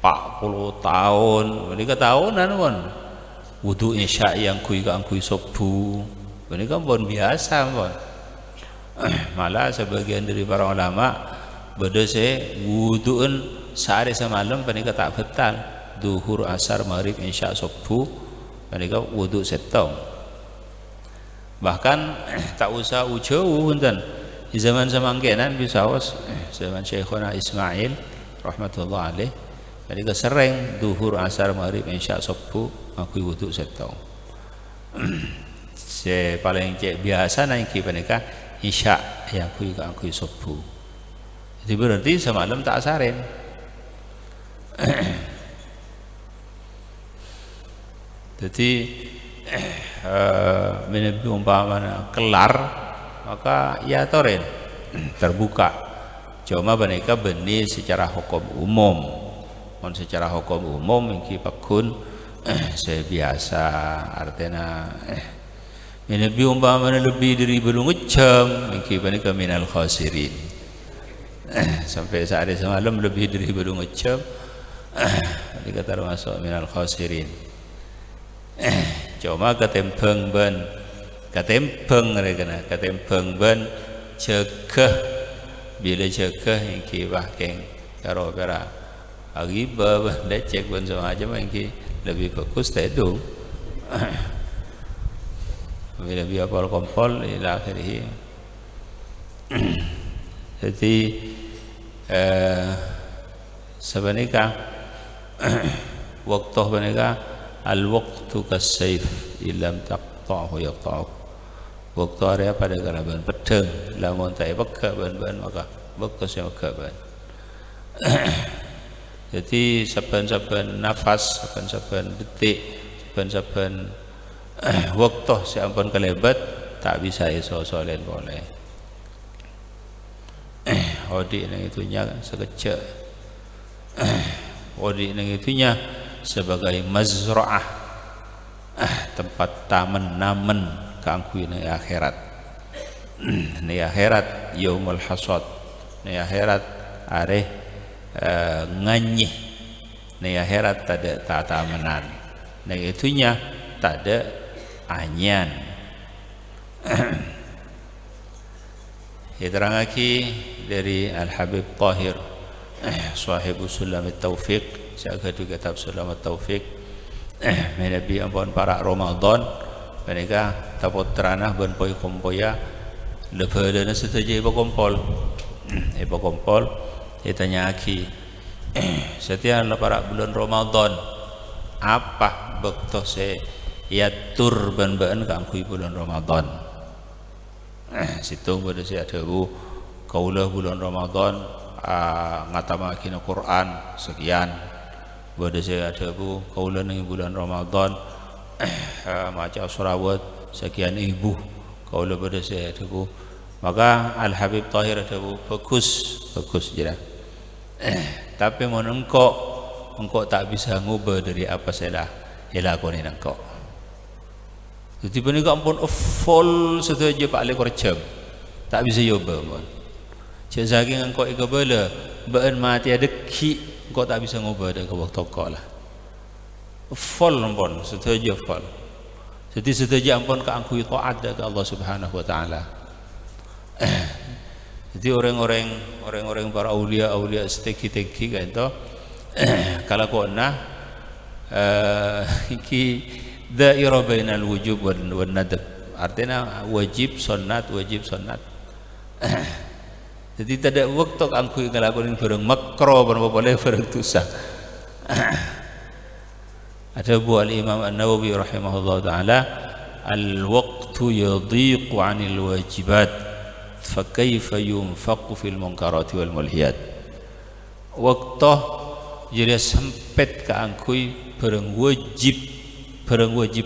C: 40 tahun mereka tahunan pun wudu isya yang kui subuh mereka pun biasa pun. Malah sebagian dari para ulama beda wuduun sehari semalam mereka tak betal duhur asar maghrib isya subuh mereka wudu setong bahkan tak usah jauh dan di zaman semangkenan bisa zaman Syekhuna Ismail rahmatullah alaih mereka sering duhur asar maghrib isya subuh aku wudu setong. Paling biasa nanti mereka isya yang aku subuh. Jadi berarti semalam tak asarin. Jadi menabi umpamana kelar maka ya toren terbuka. Cuma mereka benih secara hukum umum. Secara hukum umum iki pakun saya biasa artinya menabi umpamana lebih dari belum jam iki mereka minal khasirin. Sampai sehari semalam lebih dari belum jam mereka termasuk minal khasirin. Cuma katempeng ben cegah bila cegah iki bahkeng karo pera agiba lecek ben semacam iki lebih bagus tedung. Bila biar kompol ila akhirih. Jadi sebenarnya waktu mereka al-waqtu kas-sayf illam taqta'hu yaqta'uk. Waktu area pada galaban pedang lamun tak peka ban maka waktu saya peka ban. Jadi saben-saben nafas, saben-saben detik, saben-saben waktu saya ampun kelebat tak bisa iso lain boleh. Odi nang itunya sekejap. Odi nang itunya sebagai mazra'ah, tempat taman namen kangku nang akhirat. Ni akhirat yaumul hasad, ni akhirat areh nganyih, ni akhirat tak ada tatamenan, ni itunya tak ada anyan. Diterang lagi dari Al-Habib Tahir sahibu Sulam At-Taufiq, jaga tu kitab Sulam At-Taufiq, menabi ampun para Ramadan mereka tapot teranah ben poi kompoya lebadana setuju ibu kompol ditanya lagi setiap para bulan Ramadan apa bekto se yatur ben-ben kangkui bulan Ramadan. Situ pada saya ada kaulah bulan Ramadan ngatamaki Quran sekian. Pada saya ada kaulah ni bulan Ramadan maca surawat sekian ibu. Kaulah pada saya ada maka Al-Habib Tahir ada bagus je. Tapi mon engkau tak bisa ngubah dari apa saya lakoni engkau. Jadi benih kau pun full setuju Pak Ali korjam, tak bisa yoba pun. Cik saking engkau ikabala, ben mati ada ki, engkau tak bisa ngubah dari kau toko lah. Full pun setuju full. Jadi setuju ampun ke angku itu ada ke Allah Subhanahu Wa Taala. Jadi orang-orang para aulia seteki kan itu, kalau kau iki dairah bainal wujub wan nadab, artinya wajib sunat. Jadi tidak waktu angku ngelakuin barang makro berapa boleh barang dosa. Ada buah Imam An-Nawawi rahimahullah taala, al-waqtu yadhiqu 'anil wajibat fa kaifa yunfaqu fil munkarati wal mulhiyat. Waktu jadi sempit ke angkui barang wajib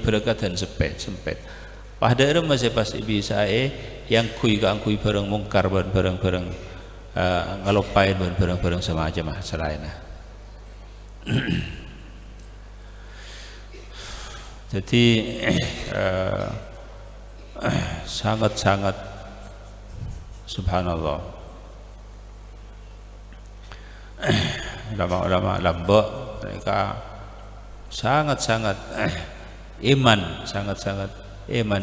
C: berkatan sempit. Padahal masih pasti bisa yang kui barang mungkar barang ngalopain barang semacam selainnya. Jadi sangat subhanallah. Ulama-ulama lambak mereka sangat iman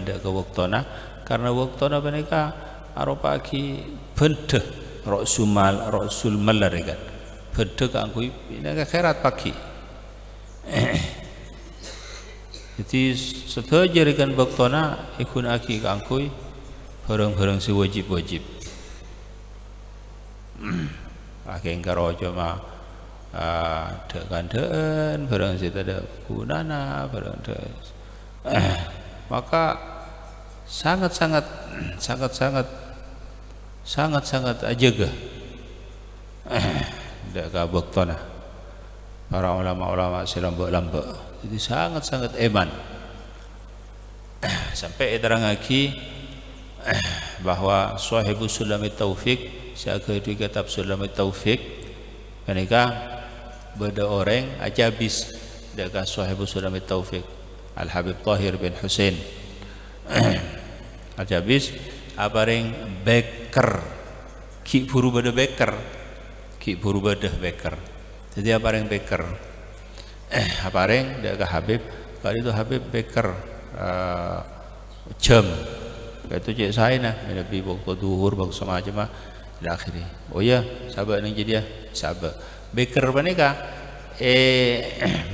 C: dak ke waktona, karena waktona mereka aropaki benda rasul malarikan benda kangkui ini akhirat pagi. Jadi setelah jadikan waktona ikun aki kangkui barang-barang si wajib pakai karojo mah dekan barang si tidak gunana barang maka sangat ajaga dak kabaktona para ulama silambak jadi sangat iman sampai terang lagi bahwa sahibu Sulam At-Taufiq, saya di kitab Sulam At-Taufiq mereka beda orang ajabis dekat sahibu Sulam At-Taufiq Al-Habib Tahir bin Hussein ajabis apareng beker ki buru beda beker jadi apareng beker apareng dekat Habib kali itu Habib beker jam itu cik saya nah lebih waktu duhur waktu semacam akhirnya oh ya sahabat yang jadi ya sahabat beker panika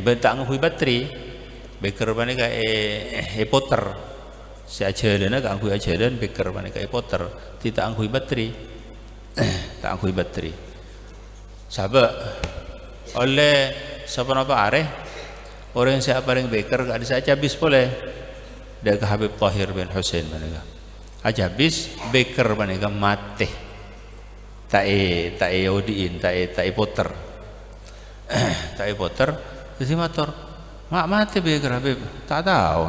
C: bentang hui bateri beker panika poter si ajaran kan hui ajaran beker panika poter tidak anghui bateri tak anghui bateri sahabat oleh siapa napa areh orang yang siapa yang beker gak bisa habis boleh dari Habib Tahir bin Hussein panika aja habis beker panika mati tak yaudiin tak poter jadi motor mak mati beker Habib tak tahu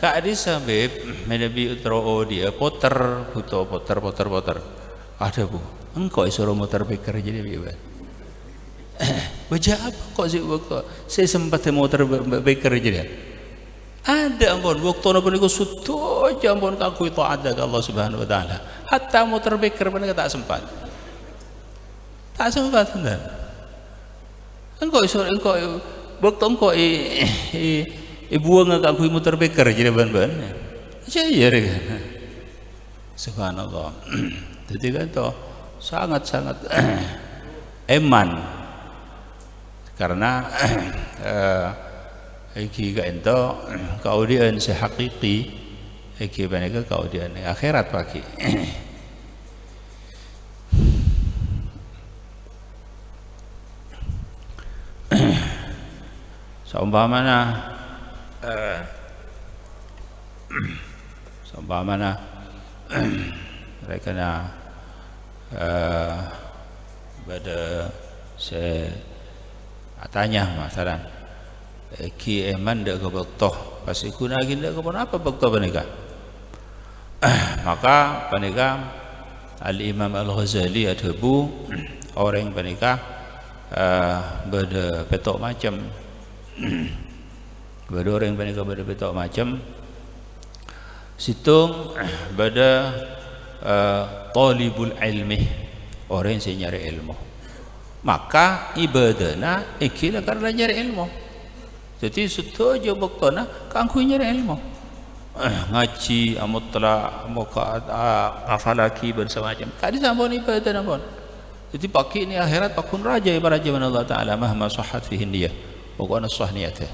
C: kak Adisa Beb menabi utro dia poter ada bu engkau suruh motor beker jadi bebas wajah apa kok sih waktu saya sempat motor beker jadi Ada ampun waktu napa niku sudo aja ampun kanggo taat ka Allah Subhanahu wa taala. Hatta mau terpikir menika tak sempat. Tak sempat bener. Engko iso engko waktu engko buang kanggo mu terpikir jadi ban-ban. Iya rek. Subhanallah. Jadi kan to sangat-sangat eman karena iki ka ento kaudian sehakiki iki banyak kaudian akhirat pagi. Seumpamana mereka pada saya tanya masalah ki eman dak ke bektoh pas iku nagih dak ke apa bektoh panika. Maka panika Al-Imam Al-Ghazali adhabu orang panika beda petok macam beda orang panika beda petok macam situng beda talibul ilmi orang yang nyari ilmu. Maka ibadahna ikilah karena nyari ilmu. Jadi setuju waktuna kanggo nyari ilmu. Ngaji amutla muka afalaki bersama macam. Kadi sampun ibadah nampun. Jadi pagi ini akhirat pakun raja ibarat zaman Allah Taala mahma sahhat fihi niyah. Pokoknya sah niatnya.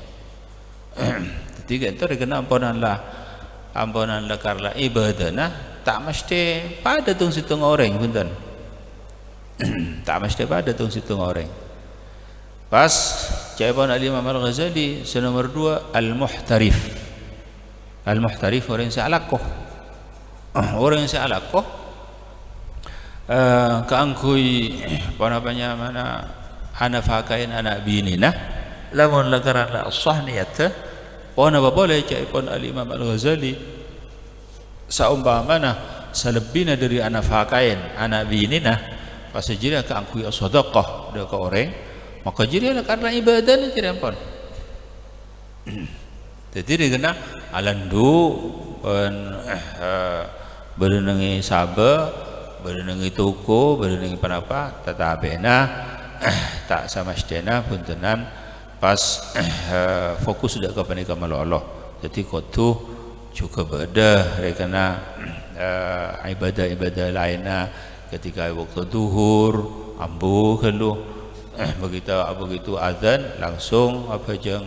C: Jadi kita kena ampunan lah karena ibadahna tak mesti pada tung situng orang punten. Tak mesti pada tung situng orang. Pas jawaban Al-Imam Al-Ghazali nomor 2 Al-Muhtarif. Al-Muhtarif orang yang sealakoh. Orang yang sealakoh keangkui panapanya mana anak fakain anak binina lamun lakaran la sah niatnya wana boleh jawaban Al-Imam Al-Ghazali saumpamana selebihnya dari anak fakain anak binina pas jira keangkui sedekah dak orang maka jirilah karena ibadah ni jadi ampun. Jadi dia kena alandu berenangi sabar, berenangi toko, berenangi panapa, tetapi tak sama sedena puntenan pas fokus sudah kepada kamal Allah. Jadi kotu juga beda, dia kena ibadah-ibadah lainnya ketika waktu duhur, ambu keluh. Begitu azan langsung apa jang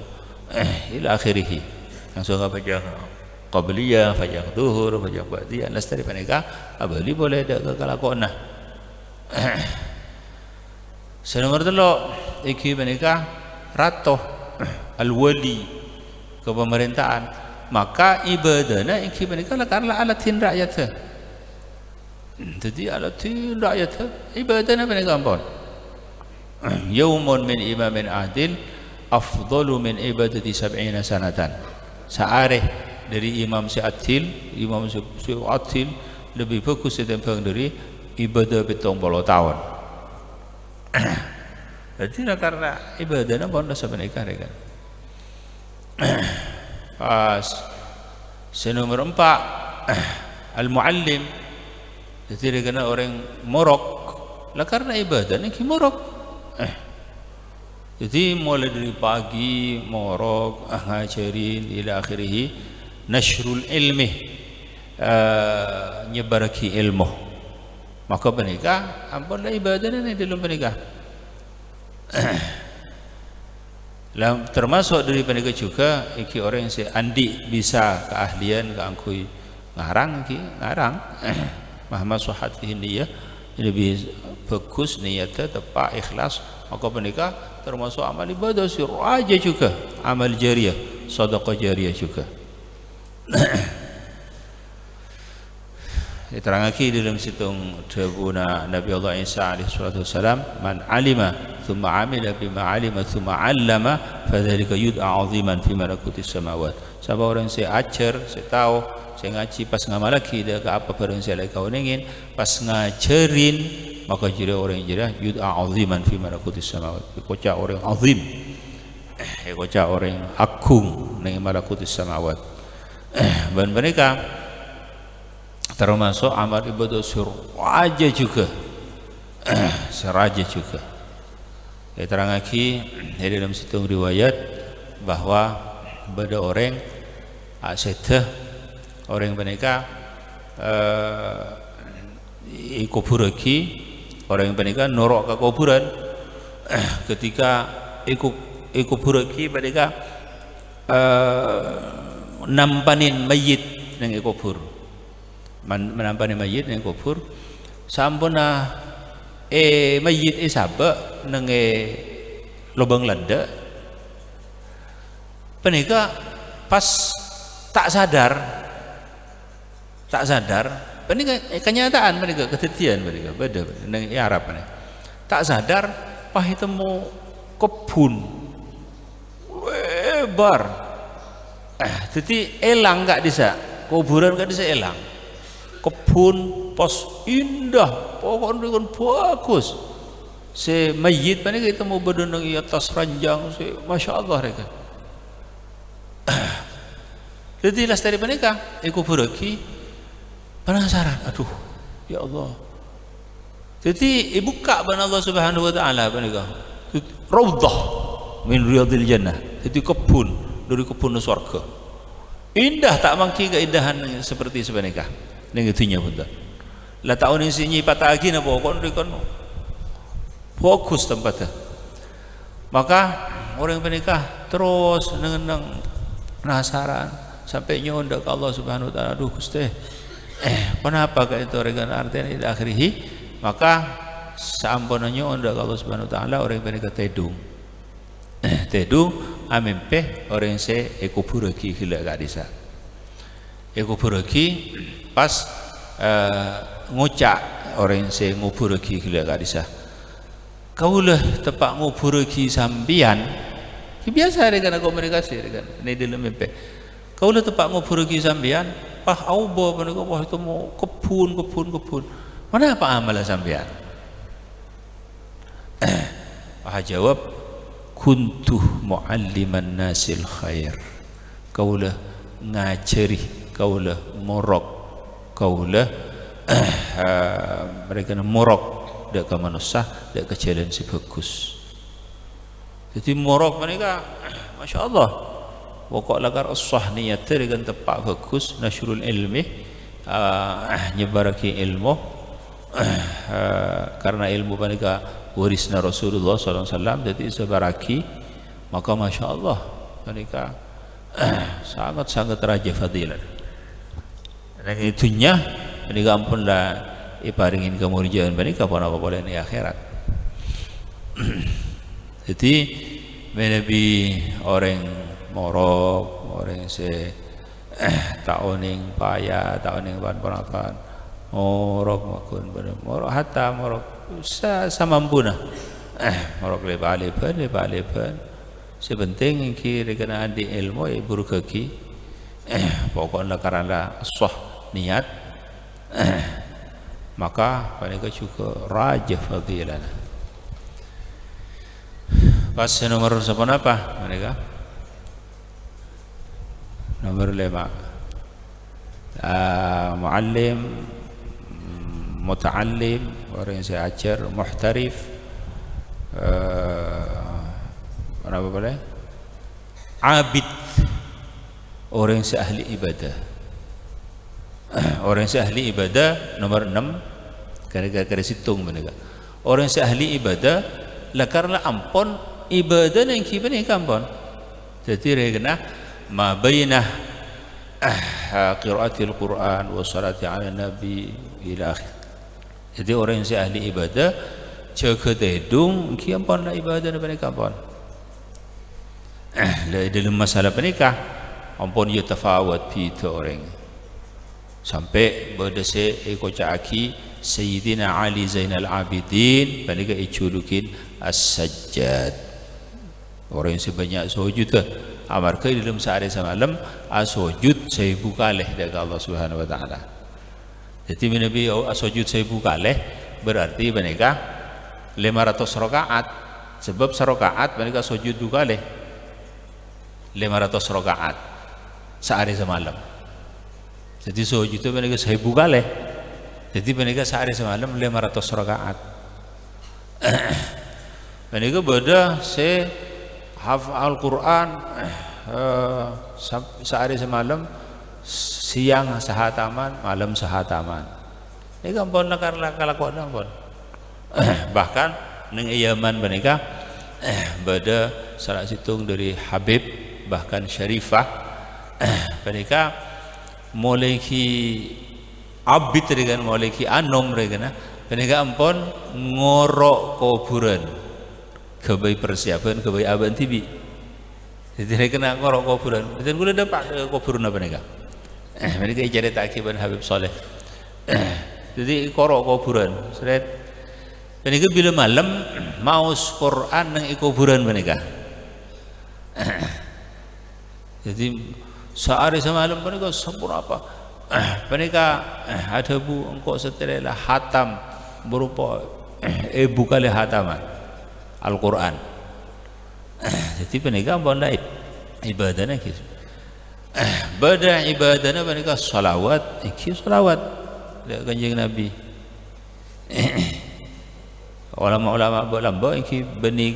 C: ila akhirih langsung apa jang qabliyah fajang duhur fajang ba'diyah lastari panika abali boleh dak kalakona. Senomor 3 iki panika ratoh al-wali kepemerintahan maka ibadahna iki panika karena alatin rakyat. Jadi alatin rakyat ibadahna panika ampun. Yaumun min imamin adil afdalu min ibadati 70 sanatan. Seareh dari imam si adil lebih bagus setimbang dari ibadah 70 tahun. Jadi karena ibadahnya pun sebenarnya kan. Pas nomor 4 al-muallim. Jadi kena orang morok lah karena ibadahnya ki morok. Jadi mulai dari pagi morok ngajarin ila akhirih nashrul ilmi nyebaraki ilmu maka menikah ampunlah ibadahnya ni dalam menikah. Termasuk dari menikah juga iki orang yang andi bisa keahlian keangkui ngarang iki ngarang mahma sahhat fihi niyah lebih bagus niatnya tepat ikhlas maka menikah termasuk amal ibadah sirr aja juga amal jariyah sedekah jariyah juga. Diterangkan dalam situng dawuhna Nabi Allah Isa alaihi salatu wasalam man alima thumma amila bima alima thumma allama fadzalika yud'a 'aziman fi malakutis samawat. Siapa orang saya ajar saya tahu saya ngaji pas ngamalaki dia ke apa barang saya kau ingin pas ngajarin maka jadi orang yang jadi yud'a 'aziman fi malakutis samawat. Kocak orang azim kocak orang agung ning malakutus samawat. Dan mereka termasuk amal ibadah suraja juga. Seraja juga. Terang lagi di dalam situng riwayat bahwa pada orang aseteh orang mereka kubur lagi orang mereka norok ke kuburan ketika kubur lagi mereka nampanin mayit yang kubur menampanin mayit yang kubur sampuna mayit sabak nang lubang lada penika pas tak sadar penika kenyataan penika kejadian penika beda nang Arab penika tak sadar pas temu kebun lebar jadi elang gak bisa kuburan gak bisa elang kebun pos indah pokoknya kan bagus si mayit mana kita mau berdendang di atas ranjang si masya Allah mereka jadi las dari mereka kubur lagi penasaran aduh ya Allah jadi buka ban Allah subhanahu wa ta'ala mereka raudhah min riyadil jannah jadi kebun dari kebun surga indah tak mangki keindahan seperti sebenarnya ning itunya betul. Lah tahun ini sinyi patah lagi napa kon fokus tempatnya. Maka orang menikah terus nang penasaran sampai nyonda ke Allah Subhanahu wa taala, aduh Gusti. Kenapa ka itu regan artinya ila akhirih? Maka saampunnya nyonda ke Allah Subhanahu wa taala orang menikah tedung. Tedung amempe orang se ekubur lagi gila gak bisa. Ekubur lagi pas ngucak orang se ngubur lagi gila gak bisa. Kaulah tepak ngubur lagi sambian biasa dengan komunikasi dengan ini dalam mimpi. Kaulah tepak ngubur lagi sambian pah auba menika wah itu mau kebun mana apa amalan sambian pah jawab kuntu mualliman nasil khair kaulah ngajari kaulah morok kaulah mereka morok dak ke manusia dak ke jalan si bagus jadi morok mereka masya Allah pokok lagar usah niat dengan tepat bagus nasrul ilmi nyebaraki ilmu karena ilmu mereka warisna Rasulullah SAW jadi sebaraki maka masya Allah mereka sangat raja fadilah dan itunya mereka ampunlah iparingin kemurjaan mereka pun apa boleh di akhirat. Jadi menabi orang morok orang se taoning payah taoning pan morok makun morok hatta morok samampuna morok lebar sepenting kiri kena di ilmu ibu kaki pokoknya karena sah niat maka mereka juga raja fadilah. Pas nomor apa mereka? Nomor 5 muallim muta'allim orang yang saya ajar muhtarif apa boleh abid orang yang seahli ibadah orang yang seahli ibadah nomor 6 gara-gara situng mereka orang yang seahli ibadah lah karena ampun ibadah yang kita ni ampun jadi regana ma bainah qiraatil Quran wa salati ala nabi ila akhir jadi orang yang seahli ibadah jaga tedung ki ampun lah ibadah mereka ampun dalam masalah menikah ampun yatafawat itu orang sampai berdasar kocaki Sayyidina Ali Zainal Abidin mereka ijulukin as-sajjad orang yang sebanyak sujud amarka dalam sehari semalam asujud 1000 kali dari Allah Subhanahu wa taala jadi Nabi asujud 1000 kali berarti mereka 500 rakaat sebab serakaat mereka sujud 2 kali 500 rakaat sehari semalam. Jadi soju itu menika 1000 kali. Jadi menika sehari semalam 500 rakaat. Menika beda se hafal Quran sehari semalam, siang sahataman, malam sahataman. Ini ampun kalakuan ampun. Bahkan ning Yaman menika beda salah situng dari Habib bahkan Syarifah menika mulai ki abid dengan mulai ki anom regana menika ampun ngorok kuburan kebai persiapan kebai aban tibi. Jadi kena ngorok kuburan. Dan gula dapat kuburan apa menika. Menika cerita akibat Habib Saleh. Jadi korok kuburan. Seret. Menika bila malam maus Quran nang kuburan menika. Jadi sehari semalam menika sempurna apa? Menika ada bu engkau setelah hatam berupa ibu kali hataman Al-Quran. Jadi menika ampun ibadahnya gitu. Bada ibadahnya menika salawat, iki salawat dari kanjeng Nabi. Ulama-ulama bolamba iki benih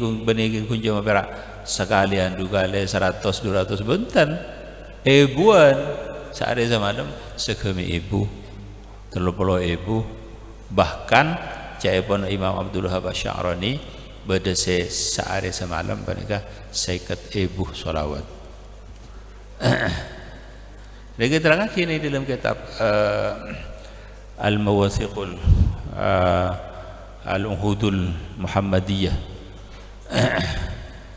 C: kunjung perak sekalian dugale 100-200 benten ribuan sehari semalam segemi ibu 30.000 bahkan caipun Imam Abdul Wahab Asy'arani berdese sehari semalam menika 50.000 sholawat. Lagi terangkan ini dalam kitab Al-Mawathiqul Al-Uhudul Muhammadiyah.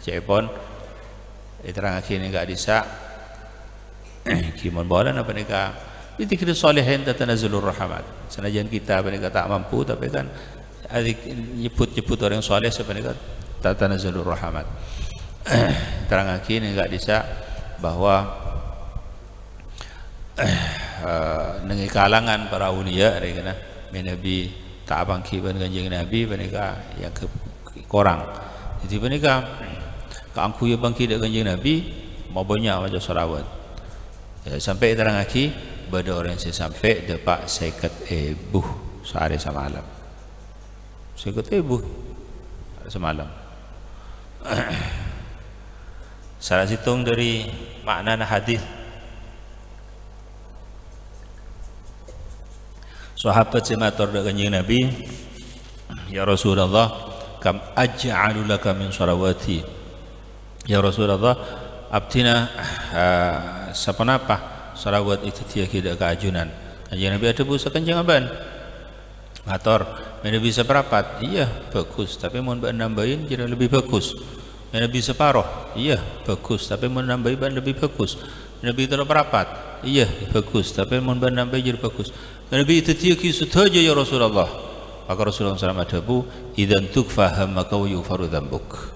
C: Caipun diterangkan ini enggak bisa kimon bolan apa nika dzikir sholihin tatanazulur rahmat. Senajan kita apa nika tak mampu tapi kan nyebut orang soleh sebenarnya tatanazulur rahmat. Terangkan ini enggak bisa bahwa nengi kalangan para ulia regana Nabi tak bangki ban kanjeng Nabi menika yang korang. Jadi menika kaangku ya bangki dak kanjeng Nabi mau banyak maca selawat. Ya, sampai terang lagi pada orang yang sampai dapat 50.000 sehari semalam. 50.000 semalam. Salah hitung dari makna hadis. Sahabat semator dengan kanjeng Nabi, ya Rasulullah, kam aj'alu laka min shalawati. Ya Rasulullah, abdina sapanapa salawat itu tiada kita keajunan. Kanjeng Nabi ada busa kanjeng aban. Mator, mana bisa perapat? Iya, bagus. Tapi mau nambahin jadi lebih bagus. Mana bisa paruh? Iya, bagus. Tapi mau nambahin ban lebih bagus. Nabi terlalu perapat? Iya, bagus. Tapi mau nambahin jadi bagus. Nabi itu tiada kita ya Rasulullah. Maka Rasulullah SAW ada bu, idan tukfaham maka yufaru dambuk.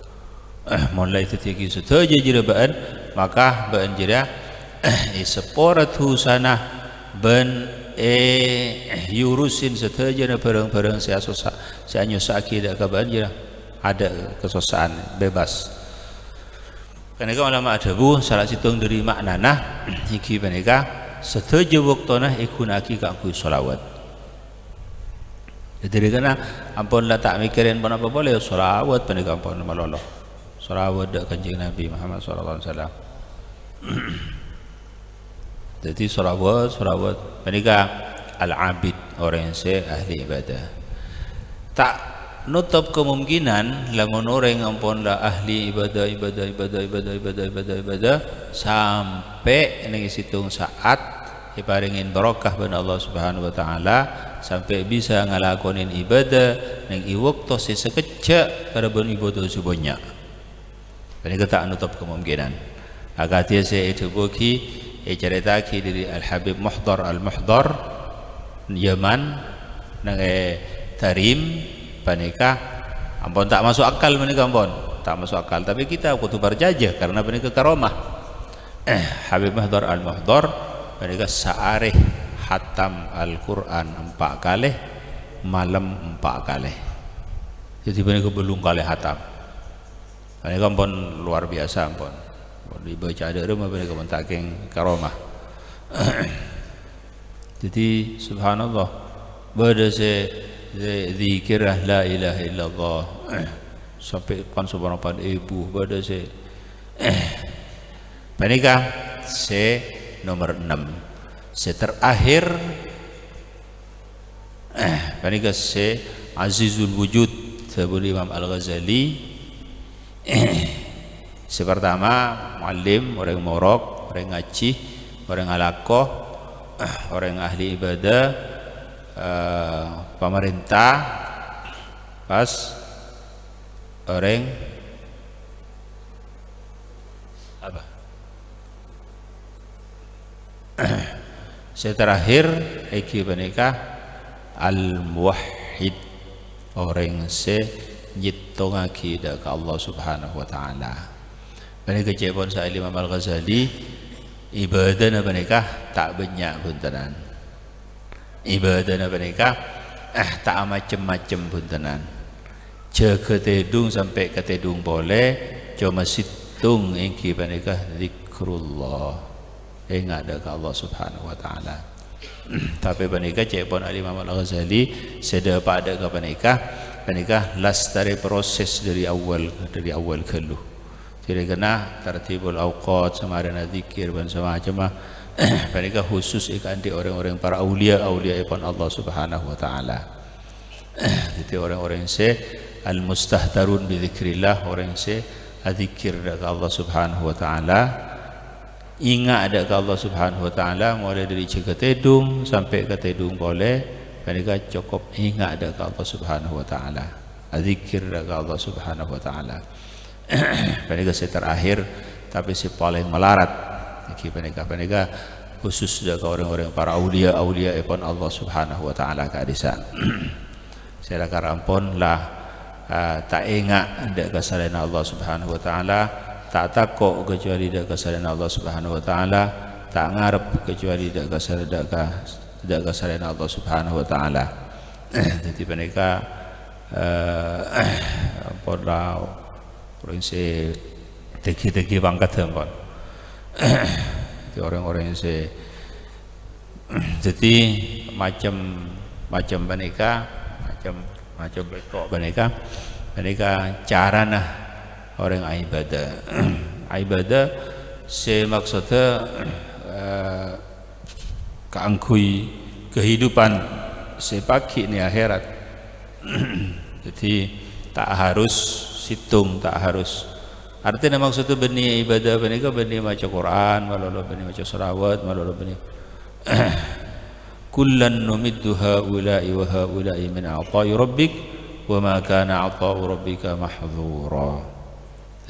C: Mulai itu tiada kita jadi baan, maka baan jadi seporat husana ben yurusin setajana barang-barang saya nyusaki dak kaban je ada kesosaan bebas. Karena ulama adabu salah situng dari maknana iki menika setuju waktuna ikunaki kanggo selawat. Jadi karena ampun lah tak mikirin pun apa boleh selawat menika ampun malolo. Selawat dak kanjeng Nabi Muhammad sallallahu alaihi wasallam. Jadi selawat menika al-abid orang yang ahli ibadah. Tak nutup kemungkinan lamun orang ampun lah ahli ibadah sampai ning situng saat diparingin barokah ben Allah Subhanahu wa taala sampai bisa ngalakonin ibadah ning iwaktu sekejap pada ben ibadah sebanyak. Menika tak nutup kemungkinan. Agak saya itu buki cerita dari Al-Habib Muhdar Al-Muhdar Yaman nang Tarim panika ampun tak masuk akal menika ampun tak masuk akal tapi kita kudu berjajah karena menika karamah. Habib Muhdar Al-Muhdar menika saare hatam Al-Qur'an 4 kali malam 4 kali. Jadi menika belum kali hatam. Menika ampun luar biasa ampun. dibaca ada rumah pada kementakeng karomah. Jadi subhanallah pada saya zikirah la ilaha illallah sampai pan subhanallah ibu pada saya panikah saya nomor 6 saya terakhir panikah saya azizul wujud sebut Imam Al-Ghazali. Saya pertama muallim, orang morok, orang ngaji, orang alakoh, orang ahli ibadah, pemerintah, pas orang apa? Saya terakhir iki menikah al-muwahhid, orang se nyitung akidah ke Allah Subhanahu wa taala. Menikah cepon saya Imam Al-Ghazali ibadah apa nikah tak banyak puntenan. Ibadah apa nikah tak macam-macam puntenan. Jaga tedung sampai ke tedung boleh, cuma situng engki panikah zikrullah. Ingat ke Allah Subhanahu wa taala. Tapi panikah cepon Imam Al-Ghazali sedar pada ke panikah last dari proses dari awal keluh. Tidak kena tertibul awqat sama ada zikir dan semacam mereka khusus ikan di orang-orang para aulia ipun Allah Subhanahu wa taala. Jadi orang-orang se al mustahtarun bi zikrillah, orang se zikir kepada Allah Subhanahu wa taala, ingat ada kepada Allah Subhanahu wa taala mulai dari jaga tedung sampai ke tedung boleh mereka cukup ingat ada kepada Allah Subhanahu wa taala, zikir kepada Allah Subhanahu wa taala. Penega saya terakhir tapi si paling melarat iki penega khusus jaga orang-orang para aulia ipun Allah Subhanahu wa taala kadisa. Saya karampun lah tak ingat ada kesalahan Allah Subhanahu wa taala, tak takut kecuali ada kesalahan Allah Subhanahu wa taala, tak ngarep kecuali ada kesalahan Allah Subhanahu wa taala. Jadi penega pola orang se teki bangkat tempon. Orang-orang yang se jadi macam mereka macam bekok mereka cara nah orang ibadah se maksudnya keangkui kehidupan sepaki ni akhirat. Jadi tak harus situng, tak harus artinya maksudnya benih ibadah benih benih macam Quran malah benih macam salawat malah benih kullan numiddu haula'i wa haula'i min ata'i rabbik wa ma kana ata'u rabbika mahdhura.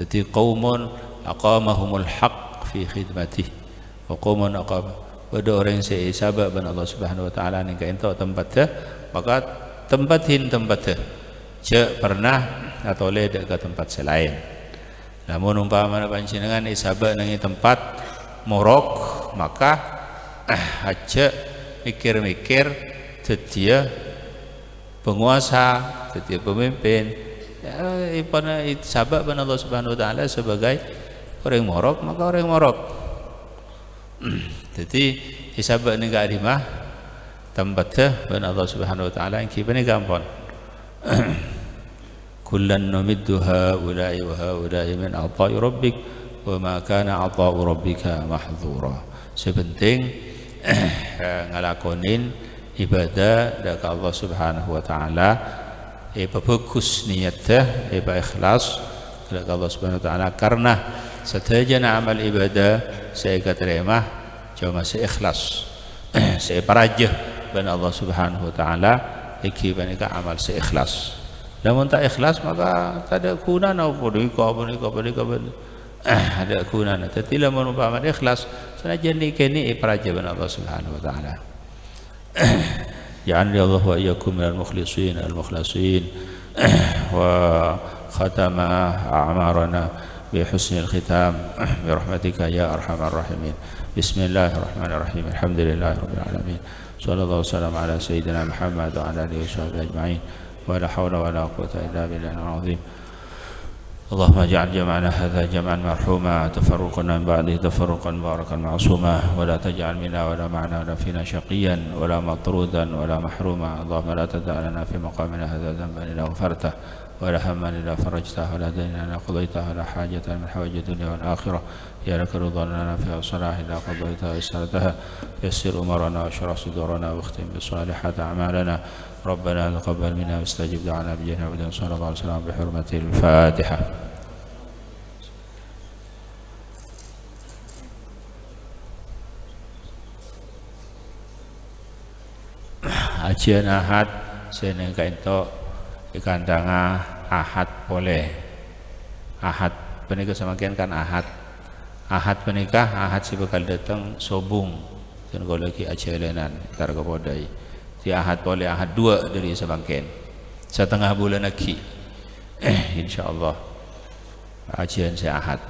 C: Jadi qaumun aqamahumul haqq fi khidmatih wa qaumun aqam pada orang yang sabar dengan Allah Subhanahu wa taala ni ka ento tempatnya maka tempatin tempatnya je pernah atau leda ke tempat selain. Namun umpama panjenengan isabat nang tempat morok maka aja mikir-mikir jadi penguasa, jadi pemimpin. Ipana sahabat ben Allah Subhanahu wa taala sebagai orang morok maka orang morok. Jadi isabat ni gak dimah tempatnya ben Allah Subhanahu wa taala yang kibane gampon. Kullan numiddu haula'i wa haula'i min ata'i rabbik wa ma kana ata'u rabbika mahdhura. Sepenting ngalakonin ibadah dekat Allah Subhanahu wa taala bagus niatnya ikhlas dekat Allah Subhanahu wa taala karena setajana amal ibadah saya keterima cuma saya ikhlas saya parajah ben Allah Subhanahu wa taala iki banika amal saya ikhlas. Namun tak ikhlas maka tak ada gunanya apa ada gunanya. Tapi lamun umpama ikhlas senajan nikeni perajaban Allah Subhanahu wa taala. Ja'alni Allah wa iyyakum minal mukhlasin al-mukhlasin wa khatama a'marana bi husnil khitam bi rahmatika ya arhamar rahimin. Bismillahirrahmanirrahim. Alhamdulillahi rabbil alamin. Sallallahu alaihi wasallam ala sayyidina Muhammad wa ala alihi washabbihi ajma'in. ولا حول ولا قوة إلا بالله العظيم اللهم اجعل جمعنا هذا جمعا مرحوما تفرقنا من بعده تفرقا مباركا معصوما ولا تجعل منا ولا معنا ولا فينا شقيا ولا مطرودا ولا محروما اللهم لا تدع لنا في مقامنا هذا ذنبا إلا غفرته ولا هما إلا فرجته ولا دينا إلا قضيته ولا حاجة من حوائج الدنيا والآخرة يا لك رضا لنا فيها صلاح إلا قضيتها ويسرتها يسر أمرنا واشرح صدورنا واختم بصالحات أعمالنا ربنا تقبل منا واستجب دعانا بجاه نبينا صلى الله عليه وسلم بحرمة الفاتحة. Ajian Ahad seneng kainto ikan danga Ahad boleh Ahad penikah semakin kan Ahad penikah Ahad si bakal datang sobung dan kalau lagi acilenan tar kapodai di Ahad boleh Ahad 2 dari semakin setengah bulan lagi insyaallah ajian si Ahad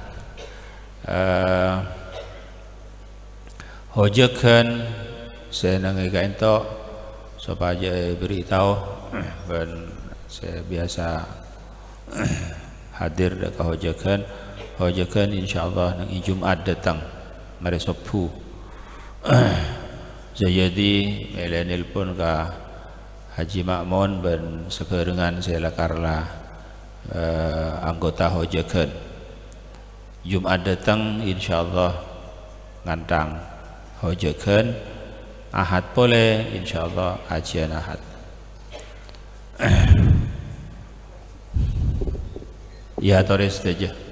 C: hojakan seneng kainto supaya beritahu dan saya biasa hadir ke hojakan insyaallah nang Jumat datang mari Sabtu jadi melenil pun ke Haji Makmun dan sekerengan saya lakarlah anggota hojakan Jumat datang insyaallah ngantang hojakan Ahad boleh insyaallah ajian Ahad ya Torres saja.